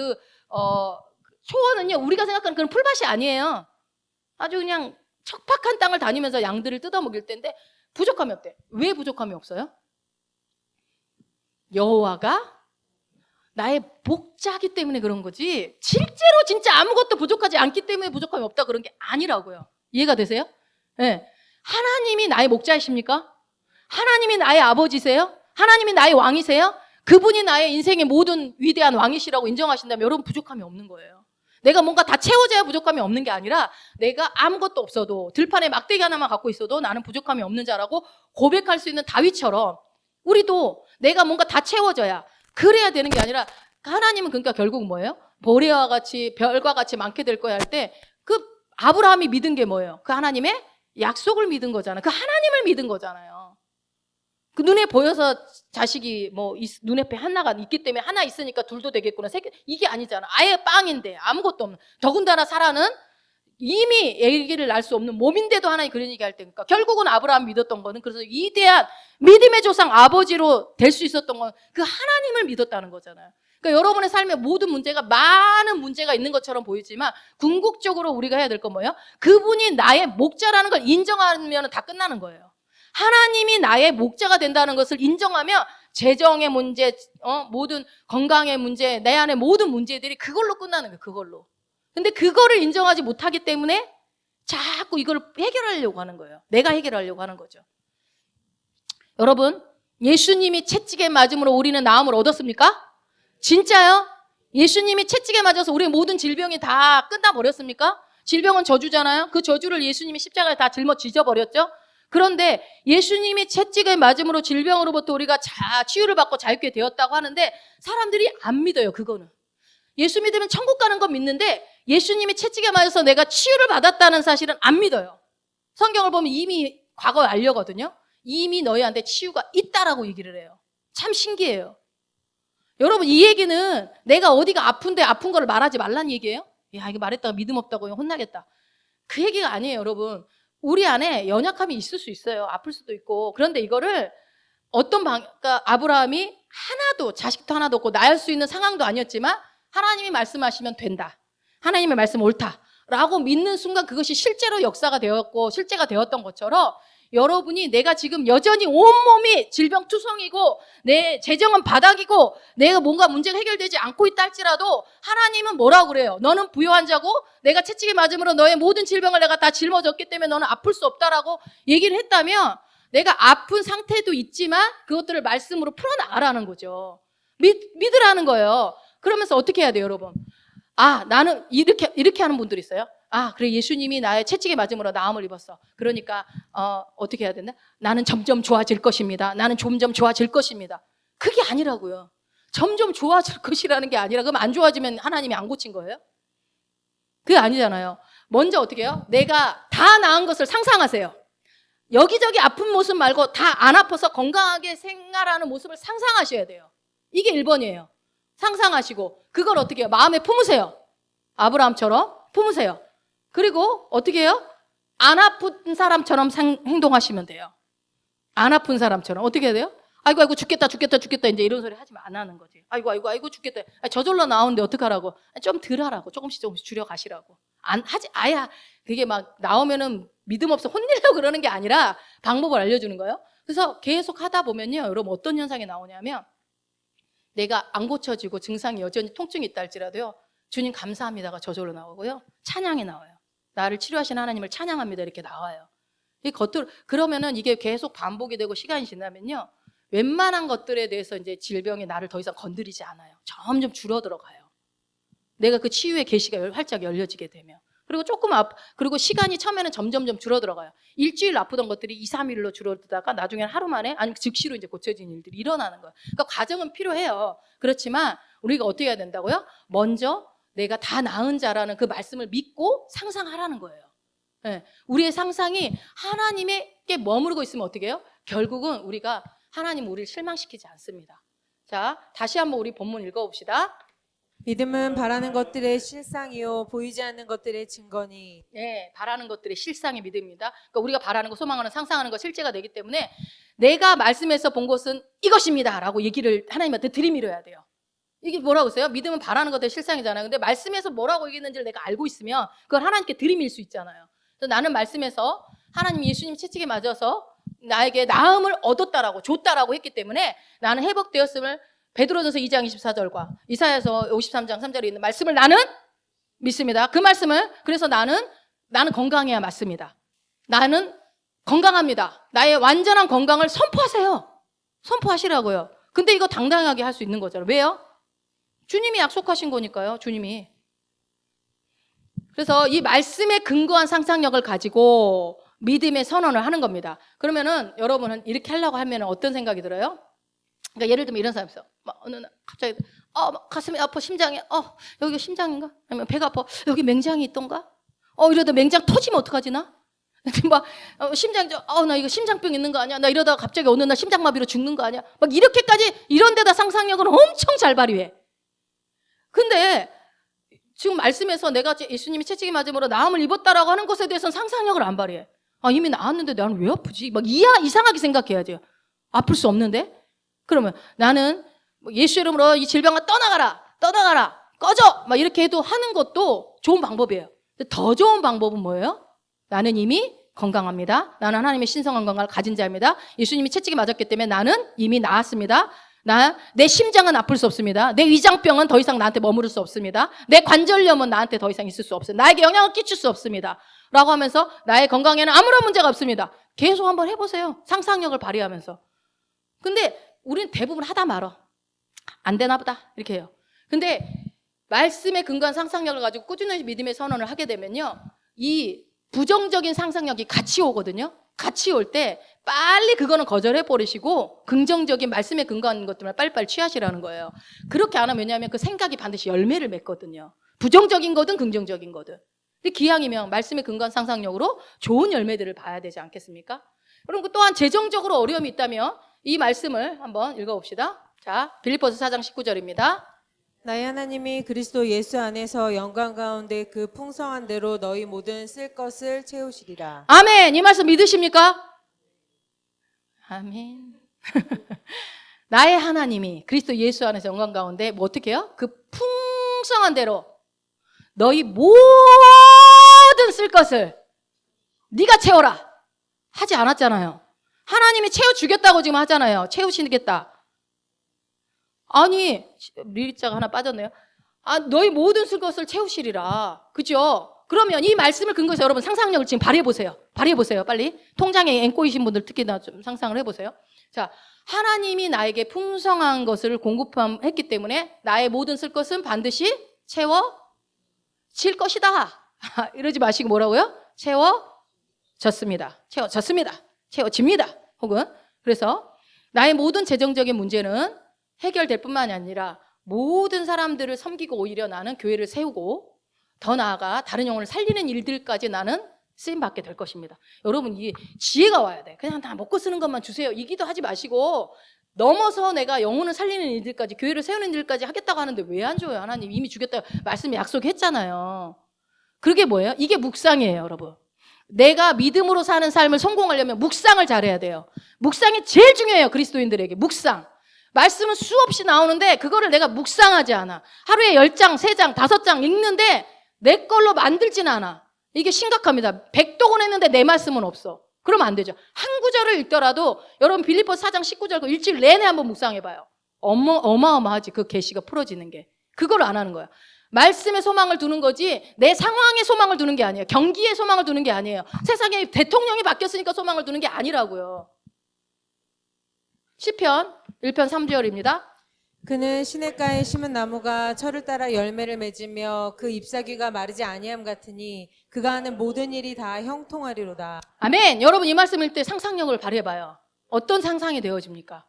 초원은요 우리가 생각하는 그런 풀밭이 아니에요. 아주 그냥 척박한 땅을 다니면서 양들을 뜯어먹일 때인데 부족함이 없대. 왜 부족함이 없어요? 여호와가 나의 목자기 때문에 그런 거지 실제로 진짜 아무것도 부족하지 않기 때문에 부족함이 없다 그런 게 아니라고요. 이해가 되세요? 네. 하나님이 나의 목자이십니까? 하나님이 나의 아버지세요? 하나님이 나의 왕이세요? 그분이 나의 인생의 모든 위대한 왕이시라고 인정하신다면 여러분 부족함이 없는 거예요. 내가 뭔가 다 채워져야 부족함이 없는 게 아니라 내가 아무것도 없어도 들판에 막대기 하나만 갖고 있어도 나는 부족함이 없는 자라고 고백할 수 있는 다윗처럼 우리도 내가 뭔가 다 채워져야 그래야 되는 게 아니라 하나님은 그러니까 결국 뭐예요? 보리와 같이 별과 같이 많게 될 거야 할 때 그 아브라함이 믿은 게 뭐예요? 그 하나님의 약속을 믿은 거잖아요. 그 하나님을 믿은 거잖아요. 그 눈에 보여서 자식이 눈앞에 하나가 있기 때문에 하나 있으니까 둘도 되겠구나. 이게 아니잖아. 아예 빵인데 아무것도 없는. 더군다나 사라는 이미 아기를 낳을 수 없는 몸인데도 하나님 그런 얘기할 때니까 결국은 아브라함 믿었던 거는 그래서 위대한 믿음의 조상 아버지로 될 수 있었던 건 그 하나님을 믿었다는 거잖아요. 그러니까 여러분의 삶에 모든 문제가 많은 문제가 있는 것처럼 보이지만 궁극적으로 우리가 해야 될 건 뭐예요? 그분이 나의 목자라는 걸 인정하면 다 끝나는 거예요. 하나님이 나의 목자가 된다는 것을 인정하면 재정의 문제, 모든 건강의 문제, 내 안에 모든 문제들이 그걸로 끝나는 거예요. 그걸로. 근데 그거를 인정하지 못하기 때문에 자꾸 이걸 해결하려고 하는 거예요. 내가 해결하려고 하는 거죠. 여러분, 예수님이 채찍에 맞음으로 우리는 나음을 얻었습니까? 진짜요? 예수님이 채찍에 맞아서 우리의 모든 질병이 다 끝나버렸습니까? 질병은 저주잖아요. 그 저주를 예수님이 십자가에 다 짊어지져 버렸죠. 그런데 예수님이 채찍에 맞음으로 질병으로부터 우리가 치유를 받고 자유케 되었다고 하는데 사람들이 안 믿어요. 그거는. 예수 믿으면 천국 가는 건 믿는데 예수님이 채찍에 맞아서 내가 치유를 받았다는 사실은 안 믿어요. 성경을 보면 이미 과거에 알려거든요. 이미 너희한테 치유가 있다라고 얘기를 해요. 참 신기해요. 여러분 이 얘기는 내가 어디가 아픈데 아픈 거를 말하지 말란 얘기예요? 야 이거 말했다가 믿음 없다고 혼나겠다. 그 얘기가 아니에요. 여러분 우리 안에 연약함이 있을 수 있어요. 아플 수도 있고. 그런데 이거를 그러니까 아브라함이 자식도 하나도 없고 낳을 수 있는 상황도 아니었지만 하나님이 말씀하시면 된다. 하나님의 말씀 옳다. 라고 믿는 순간 그것이 실제로 역사가 되었고 실제가 되었던 것처럼 여러분이 내가 지금 여전히 온몸이 질병투성이고 내 재정은 바닥이고 내가 뭔가 문제가 해결되지 않고 있다 할지라도 하나님은 뭐라고 그래요? 너는 부요한 자고 내가 채찍에 맞음으로 너의 모든 질병을 내가 다 짊어졌기 때문에 너는 아플 수 없다라고 얘기를 했다면 내가 아픈 상태도 있지만 그것들을 말씀으로 풀어나가라는 거죠. 믿으라는 거예요. 그러면서 어떻게 해야 돼요, 여러분? 나는 이렇게 하는 분들이 있어요. 그래, 예수님이 나의 채찍에 맞음으로 나음을 입었어. 그러니까 어떻게 해야 되나? 나는 점점 좋아질 것입니다. 나는 점점 좋아질 것입니다. 그게 아니라고요. 점점 좋아질 것이라는 게 아니라 그럼 안 좋아지면 하나님이 안 고친 거예요? 그게 아니잖아요. 먼저 어떻게 해요? 내가 다 나은 것을 상상하세요. 여기저기 아픈 모습 말고 다 안 아파서 건강하게 생활하는 모습을 상상하셔야 돼요. 이게 1번이에요. 상상하시고 그걸 어떻게 해요? 마음에 품으세요. 아브라함처럼 품으세요. 그리고 어떻게 해요? 안 아픈 사람처럼 행동하시면 돼요. 안 아픈 사람처럼. 어떻게 해야 돼요? 아이고 죽겠다 이제 이런 소리 하지 안 하는 거지. 아이고 죽겠다. 저절로 나오는데 어떡하라고. 좀 덜 하라고. 조금씩 줄여 가시라고. 아야 그게 막 나오면은 믿음 없어 혼내려고 그러는 게 아니라 방법을 알려주는 거예요. 그래서 계속 하다 보면요, 여러분 어떤 현상이 나오냐면 내가 안 고쳐지고 증상이 여전히 통증이 있다 할지라도요, 주님 감사합니다가 저절로 나오고요, 찬양이 나와요. 나를 치료하신 하나님을 찬양합니다 이렇게 나와요. 이 겉으로 그러면은 이게 계속 반복이 되고 시간이 지나면요, 웬만한 것들에 대해서 이제 질병이 나를 더 이상 건드리지 않아요. 점점 줄어들어가요. 내가 그 치유의 계시가 활짝 열려지게 되면. 그리고 그리고 시간이 처음에는 점점점 줄어들어가요. 일주일 아프던 것들이 2, 3일로 줄어들다가 나중에는 하루 만에 아니면 즉시로 이제 고쳐지는 일들이 일어나는 거예요. 그러니까 과정은 필요해요. 그렇지만 우리가 어떻게 해야 된다고요? 먼저 내가 다 나은 자라는 그 말씀을 믿고 상상하라는 거예요. 네. 우리의 상상이 하나님에게 머무르고 있으면 어떻게 해요? 결국은 하나님 우리를 실망시키지 않습니다. 자, 다시 한번 우리 본문 읽어봅시다.
믿음은 바라는 것들의 실상이요 보이지 않는 것들의 증거니.
네, 바라는 것들의 실상이 믿음입니다. 그러니까 우리가 바라는 거, 소망하는, 상상하는 거 실제가 되기 때문에 내가 말씀에서 본 것은 이것입니다라고 얘기를 하나님한테 들이밀어야 돼요. 이게 뭐라고 써요? 믿음은 바라는 것들의 실상이잖아요. 근데 말씀에서 뭐라고 얘기했는지를 내가 알고 있으면 그걸 하나님께 들이밀 수 있잖아요. 그래서 나는 말씀에서 하나님 예수님 채찍에 맞아서 나에게 나음을 얻었다라고 줬다라고 했기 때문에 나는 회복되었음을 베드로전서 2장 24절과 이사야서 53장 3절에 있는 말씀을 나는 믿습니다. 그 말씀을 그래서 나는 건강해야 맞습니다. 나는 건강합니다. 나의 완전한 건강을 선포하세요. 선포하시라고요. 근데 이거 당당하게 할 수 있는 거잖아요. 왜요? 주님이 약속하신 거니까요. 주님이. 그래서 이 말씀에 근거한 상상력을 가지고 믿음의 선언을 하는 겁니다. 그러면은 여러분은 이렇게 하려고 하면 어떤 생각이 들어요? 그러니까 예를 들면 이런 사람 있어. 막 어느 날 갑자기 가슴이 아파, 심장이 여기가 심장인가? 아니면 배가 아파, 여기 맹장이 있던가? 이러다 맹장 터지면 어떡하지 나? 막 심장 나 이거 심장병 있는 거 아니야? 나 이러다가 갑자기 어느 날 심장마비로 죽는 거 아니야? 막 이렇게까지 이런 데다 상상력을 엄청 잘 발휘해. 근데 지금 말씀에서 내가 예수님이 채찍에 맞음으로 나음을 입었다라고 하는 것에 대해서는 상상력을 안 발휘해. 이미 나았는데 나는 왜 아프지? 막 이상하게 생각해야죠. 아플 수 없는데? 그러면 나는 예수 이름으로 이 질병아 떠나가라, 꺼져! 막 이렇게 해도 하는 것도 좋은 방법이에요. 근데 더 좋은 방법은 뭐예요? 나는 이미 건강합니다. 나는 하나님의 신성한 건강을 가진 자입니다. 예수님이 채찍에 맞았기 때문에 나는 이미 나았습니다. 내 심장은 아플 수 없습니다. 내 위장병은 더 이상 나한테 머무를 수 없습니다. 내 관절염은 나한테 더 이상 있을 수 없습니다. 나에게 영향을 끼칠 수 없습니다. 라고 하면서 나의 건강에는 아무런 문제가 없습니다. 계속 한번 해보세요. 상상력을 발휘하면서. 근데 우리는 대부분 하다 말어. 안 되나 보다 이렇게 해요. 근데 말씀에 근거한 상상력을 가지고 꾸준히 믿음의 선언을 하게 되면요, 이 부정적인 상상력이 같이 오거든요. 같이 올 때 빨리 그거는 거절해 버리시고 긍정적인 말씀에 근거한 것들만 빨리빨리 취하시라는 거예요. 그렇게 안 하면 왜냐하면 그 생각이 반드시 열매를 맺거든요. 부정적인 거든 긍정적인 거든. 근데 기왕이면 말씀에 근거한 상상력으로 좋은 열매들을 봐야 되지 않겠습니까? 그리고 또한 재정적으로 어려움이 있다면 이 말씀을 한번 읽어봅시다. 자, 빌립보서 4장 19절입니다.
나의 하나님이 그리스도 예수 안에서 영광 가운데 그 풍성한 대로 너희 모든 쓸 것을 채우시리라.
아멘. 이 말씀 믿으십니까? 아멘. 나의 하나님이 그리스도 예수 안에서 영광 가운데 뭐 어떻게 해요? 그 풍성한 대로 너희 모든 모든 쓸 것을 네가 채워라 하지 않았잖아요. 하나님이 채워주겠다고 지금 하잖아요. 채우시겠다. 아니, 리리자가 하나 빠졌네요. 너희 모든 쓸 것을 채우시리라. 그죠? 그러면 이 말씀을 근거해서 여러분 상상력을 지금 발휘해보세요. 발휘해보세요, 빨리. 통장에 앵꼬이신 분들 특히나 좀 상상을 해보세요. 자, 하나님이 나에게 풍성한 것을 공급했기 때문에 나의 모든 쓸 것은 반드시 채워질 것이다. 이러지 마시고 뭐라고요? 채워졌습니다. 채워졌습니다. 채워집니다. 혹은 그래서 나의 모든 재정적인 문제는 해결될 뿐만이 아니라 모든 사람들을 섬기고 오히려 나는 교회를 세우고 더 나아가 다른 영혼을 살리는 일들까지 나는 쓰임받게 될 것입니다. 여러분 이 지혜가 와야 돼. 그냥 다 먹고 쓰는 것만 주세요. 이 기도 하지 마시고 넘어서 내가 영혼을 살리는 일들까지 교회를 세우는 일들까지 하겠다고 하는데 왜 안 줘요? 하나님 이미 주겠다 말씀에 약속했잖아요. 그게 뭐예요? 이게 묵상이에요, 여러분. 내가 믿음으로 사는 삶을 성공하려면 묵상을 잘해야 돼요. 묵상이 제일 중요해요, 그리스도인들에게. 묵상. 말씀은 수없이 나오는데 그거를 내가 묵상하지 않아. 하루에 10장, 3장, 5장 읽는데 내 걸로 만들지는 않아. 이게 심각합니다. 100독은 했는데 내 말씀은 없어. 그러면 안 되죠. 한 구절을 읽더라도 여러분 빌립보 4장 19절 그 일주일 내내 한번 묵상해봐요. 어마어마하지, 그 계시가 풀어지는 게. 그걸 안 하는 거야. 말씀에 소망을 두는 거지 내 상황에 소망을 두는 게 아니에요. 경기에 소망을 두는 게 아니에요. 세상에 대통령이 바뀌었으니까 소망을 두는 게 아니라고요. 시편 1편 3절입니다.
그는 시냇가에 심은 나무가 철을 따라 열매를 맺으며 그 잎사귀가 마르지 아니함 같으니 그가 하는 모든 일이 다 형통하리로다.
아멘. 여러분 이 말씀일 때 상상력을 발휘해봐요. 어떤 상상이 되어집니까?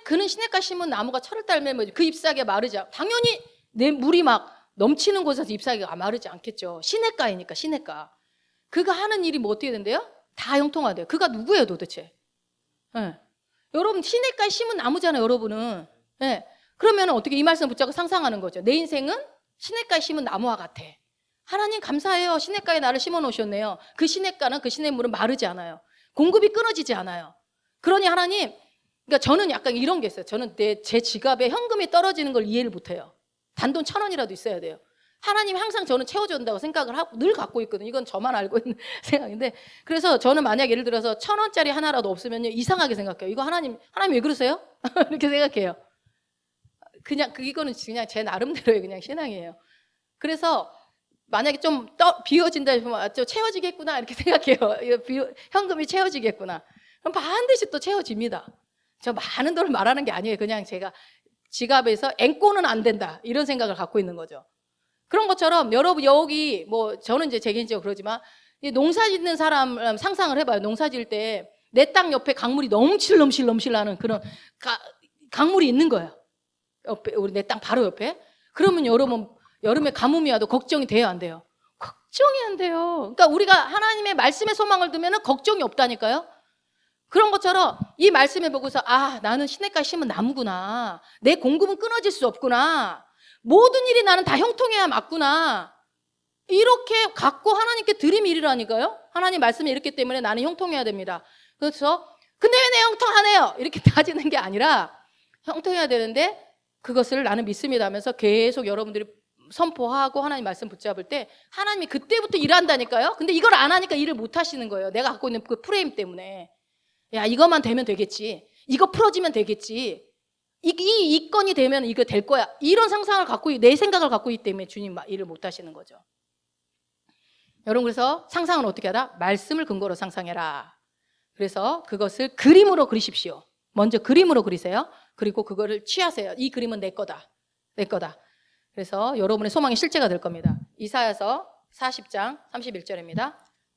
그는 시냇가 심은 나무가 철을 따라 열매를 맺으며 그 잎사귀가 마르지 않. 당연히 내 물이 막 넘치는 곳에서 잎사귀가 마르지 않겠죠. 시냇가이니까 시냇가. 그가 하는 일이 뭐 어떻게 된대요? 다 형통하대요. 그가 누구예요 도대체? 네. 여러분 시냇가에 심은 나무잖아요, 여러분은. 네. 그러면 어떻게 이 말씀 붙잡고 상상하는 거죠. 내 인생은 시냇가에 심은 나무와 같아. 하나님 감사해요. 시냇가에 나를 심어 놓으셨네요. 그 시냇가는 그 시냇물은 마르지 않아요. 공급이 끊어지지 않아요. 그러니 하나님, 그러니까 저는 약간 이런 게 있어요. 저는 제 지갑에 현금이 떨어지는 걸 이해를 못해요. 단돈 1,000원이라도 있어야 돼요. 하나님 항상 저는 채워준다고 생각을 하고 늘 갖고 있거든요. 이건 저만 알고 있는 생각인데, 그래서 저는 만약 예를 들어서 1,000원짜리 하나라도 없으면요 이상하게 생각해요. 이거 하나님 왜 그러세요? 이렇게 생각해요. 그냥 이거는 그냥 제 나름대로의 그냥 신앙이에요. 그래서 만약에 좀 비워진다 싶으면 좀 채워지겠구나 이렇게 생각해요. 현금이 채워지겠구나. 그럼 반드시 또 채워집니다. 저 많은 돈을 말하는 게 아니에요. 그냥 제가 지갑에서 앵꼬는 안 된다 이런 생각을 갖고 있는 거죠. 그런 것처럼 여러분 여기 뭐 저는 이제 제 개인적으로 그러지만 농사 짓는 사람 상상을 해봐요. 농사 지을 때 내 땅 옆에 강물이 넘실 나는 그런 강물이 있는 거예요. 옆에 우리 내 땅 바로 옆에. 그러면 여러분 여름에 가뭄이 와도 걱정이 돼요, 안 돼요? 걱정이 안 돼요. 그러니까 우리가 하나님의 말씀에 소망을 두면 걱정이 없다니까요. 그런 것처럼 이 말씀을 보고서 나는 시냇가에 심은 나무구나. 내 공급은 끊어질 수 없구나. 모든 일이 나는 다 형통해야 맞구나. 이렇게 갖고 하나님께 드림 일이라니까요. 하나님 말씀이 이렇기 때문에 나는 형통해야 됩니다. 그래서 근데 왜 내 형통하네요? 이렇게 따지는 게 아니라 형통해야 되는데 그것을 나는 믿습니다 하면서 계속 여러분들이 선포하고 하나님 말씀 붙잡을 때 하나님이 그때부터 일한다니까요. 근데 이걸 안 하니까 일을 못 하시는 거예요. 내가 갖고 있는 그 프레임 때문에. 야, 이것만 되면 되겠지. 이거 풀어지면 되겠지. 이 건이 되면 이거 될 거야. 이런 상상을 갖고 내 생각을 갖고 있기 때문에 주님 일을 못 하시는 거죠. 여러분 그래서 상상은 어떻게 하라? 말씀을 근거로 상상해라. 그래서 그것을 그림으로 그리십시오. 먼저 그림으로 그리세요. 그리고 그거를 취하세요. 이 그림은 내 거다. 내 거다. 그래서 여러분의 소망이 실제가 될 겁니다. 이사야서 40장 31절입니다.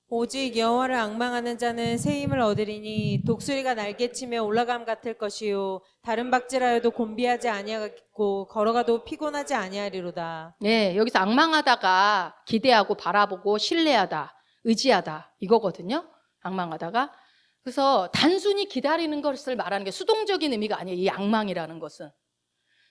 오직 여호와를 앙망하는 자는 새 힘을 얻으리니 독수리가 날개치며 올라감 같을 것이요 다른 박질하여도 곤비하지 아니하겠고 걸어가도 피곤하지 아니하리로다.
네, 여기서 앙망하다가 기대하고 바라보고 신뢰하다, 의지하다 이거거든요. 앙망하다가. 그래서 단순히 기다리는 것을 말하는 게 수동적인 의미가 아니에요. 이 앙망이라는 것은.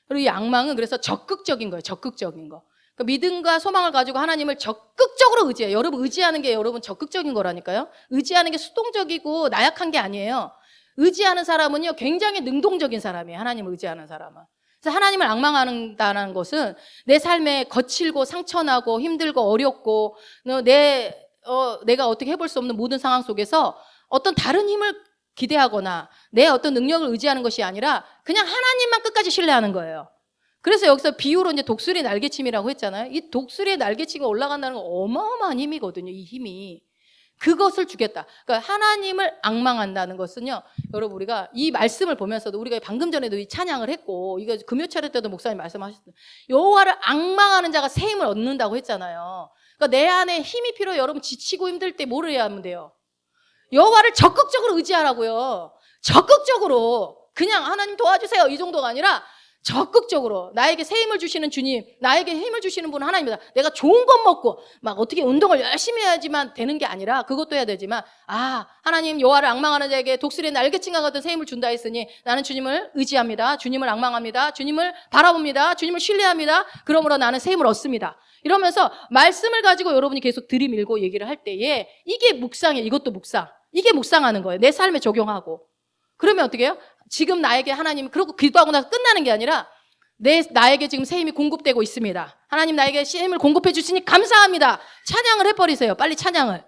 그리고 이 앙망은 그래서 적극적인 거예요. 적극적인 거. 그러니까 믿음과 소망을 가지고 하나님을 적극적으로 의지해요. 여러분 의지하는 게 여러분 적극적인 거라니까요. 의지하는 게 수동적이고 나약한 게 아니에요. 의지하는 사람은요 굉장히 능동적인 사람이에요. 하나님을 의지하는 사람은. 그래서 하나님을 앙망한다는 것은 내 삶에 거칠고 상처나고 힘들고 어렵고 내가 어떻게 해볼 수 없는 모든 상황 속에서 어떤 다른 힘을 기대하거나 내 어떤 능력을 의지하는 것이 아니라 그냥 하나님만 끝까지 신뢰하는 거예요. 그래서 여기서 비유로 이제 독수리 날개침이라고 했잖아요. 이 독수리의 날개치가 올라간다는 건 어마어마한 힘이거든요. 이 힘이. 그것을 주겠다. 그러니까 하나님을 앙망한다는 것은요. 여러분 우리가 이 말씀을 보면서도 우리가 방금 전에도 이 찬양을 했고 이거 금요 차례 때도 목사님 말씀하셨어요. 여호와를 앙망하는 자가 새 힘을 얻는다고 했잖아요. 그러니까 내 안에 힘이 필요해요. 여러분 지치고 힘들 때 뭐를 해야 하면 돼요? 여호와를 적극적으로 의지하라고요. 적극적으로. 그냥 하나님 도와주세요. 이 정도가 아니라 적극적으로 나에게 새 힘을 주시는 주님, 나에게 힘을 주시는 분은 하나님이다. 내가 좋은 것 먹고 막 어떻게 운동을 열심히 해야지만 되는 게 아니라 그것도 해야 되지만 하나님 여호와를 앙망하는 자에게 독수리의 날개칭과 같은 새 힘을 준다 했으니 나는 주님을 의지합니다. 주님을 앙망합니다. 주님을 바라봅니다. 주님을 신뢰합니다. 그러므로 나는 새 힘을 얻습니다. 이러면서 말씀을 가지고 여러분이 계속 들이밀고 얘기를 할 때에 이게 묵상이에요. 이것도 묵상. 이게 묵상하는 거예요. 내 삶에 적용하고. 그러면 어떻게 해요? 지금 나에게 하나님 그러고 기도하고 나서 끝나는 게 아니라 나에게 지금 새 힘이 공급되고 있습니다. 하나님 나에게 새 힘을 공급해 주시니 감사합니다. 찬양을 해버리세요. 빨리 찬양을.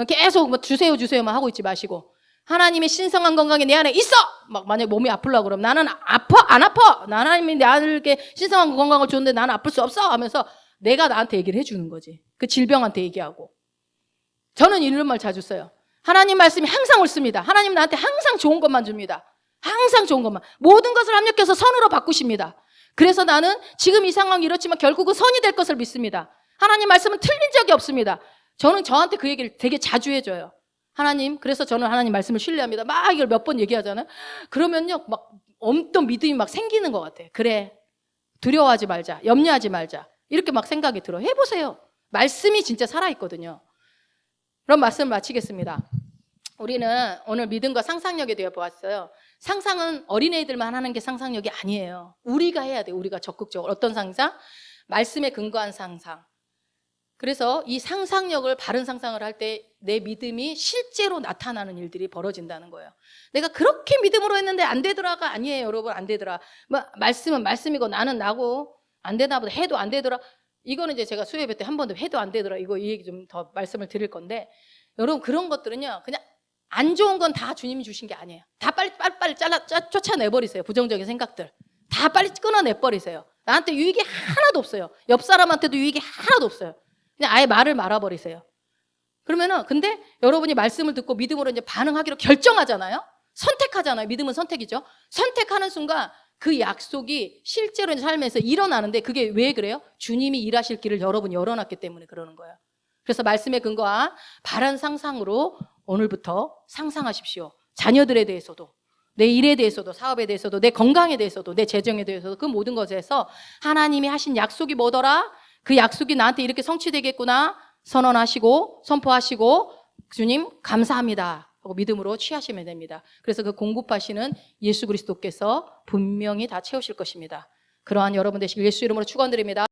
계속 뭐 주세요만 하고 있지 마시고 하나님의 신성한 건강이 내 안에 있어. 막 만약 몸이 아프려고 그러면 나는 아파 안 아파. 하나님이 나에게 신성한 건강을 주는데 나는 아플 수 없어 하면서 내가 나한테 얘기를 해주는 거지. 그 질병한테 얘기하고. 저는 이런 말 자주 써요. 하나님 말씀이 항상 옳습니다. 하나님 나한테 항상 좋은 것만 줍니다. 항상 좋은 것만. 모든 것을 합력해서 선으로 바꾸십니다. 그래서 나는 지금 이 상황이 이렇지만 결국은 선이 될 것을 믿습니다. 하나님 말씀은 틀린 적이 없습니다. 저는 저한테 그 얘기를 되게 자주 해줘요. 하나님, 그래서 저는 하나님 말씀을 신뢰합니다. 막 이걸 몇 번 얘기하잖아요. 그러면요, 막 엄청 믿음이 막 생기는 것 같아요. 그래, 두려워하지 말자, 염려하지 말자. 이렇게 막 생각이 들어. 해보세요. 말씀이 진짜 살아있거든요. 그럼 말씀을 마치겠습니다. 우리는 오늘 믿음과 상상력에 대해 보았어요. 상상은 어린애들만 하는 게 상상력이 아니에요. 우리가 해야 돼요. 우리가 적극적으로. 어떤 상상? 말씀에 근거한 상상. 그래서 이 상상력을 바른 상상을 할 때 내 믿음이 실제로 나타나는 일들이 벌어진다는 거예요. 내가 그렇게 믿음으로 했는데 안 되더라가 아니에요. 여러분 안 되더라. 말씀은 말씀이고 나는 나고 안 되나 보다 해도 안 되더라. 이거는 이제 제가 수요예배 때 한 번 더 해도 안 되더라. 이 얘기 좀 더 말씀을 드릴 건데 여러분 그런 것들은요. 그냥 안 좋은 건 다 주님이 주신 게 아니에요. 다 빨리 쫓아내버리세요. 부정적인 생각들. 다 빨리 끊어내버리세요. 나한테 유익이 하나도 없어요. 옆 사람한테도 유익이 하나도 없어요. 그냥 아예 말을 말아버리세요. 그러면은 근데 여러분이 말씀을 듣고 믿음으로 이제 반응하기로 결정하잖아요. 선택하잖아요. 믿음은 선택이죠. 선택하는 순간 그 약속이 실제로 삶에서 일어나는데 그게 왜 그래요? 주님이 일하실 길을 여러분이 열어놨기 때문에 그러는 거예요. 그래서 말씀에 근거한 바른 상상으로 오늘부터 상상하십시오. 자녀들에 대해서도 내 일에 대해서도 사업에 대해서도 내 건강에 대해서도 내 재정에 대해서도 그 모든 것에서 하나님이 하신 약속이 뭐더라? 그 약속이 나한테 이렇게 성취되겠구나 선언하시고 선포하시고 주님 감사합니다 하고 믿음으로 취하시면 됩니다. 그래서 그 공급하시는 예수 그리스도께서 분명히 다 채우실 것입니다. 그러한 여러분 되시길 예수 이름으로 축원드립니다.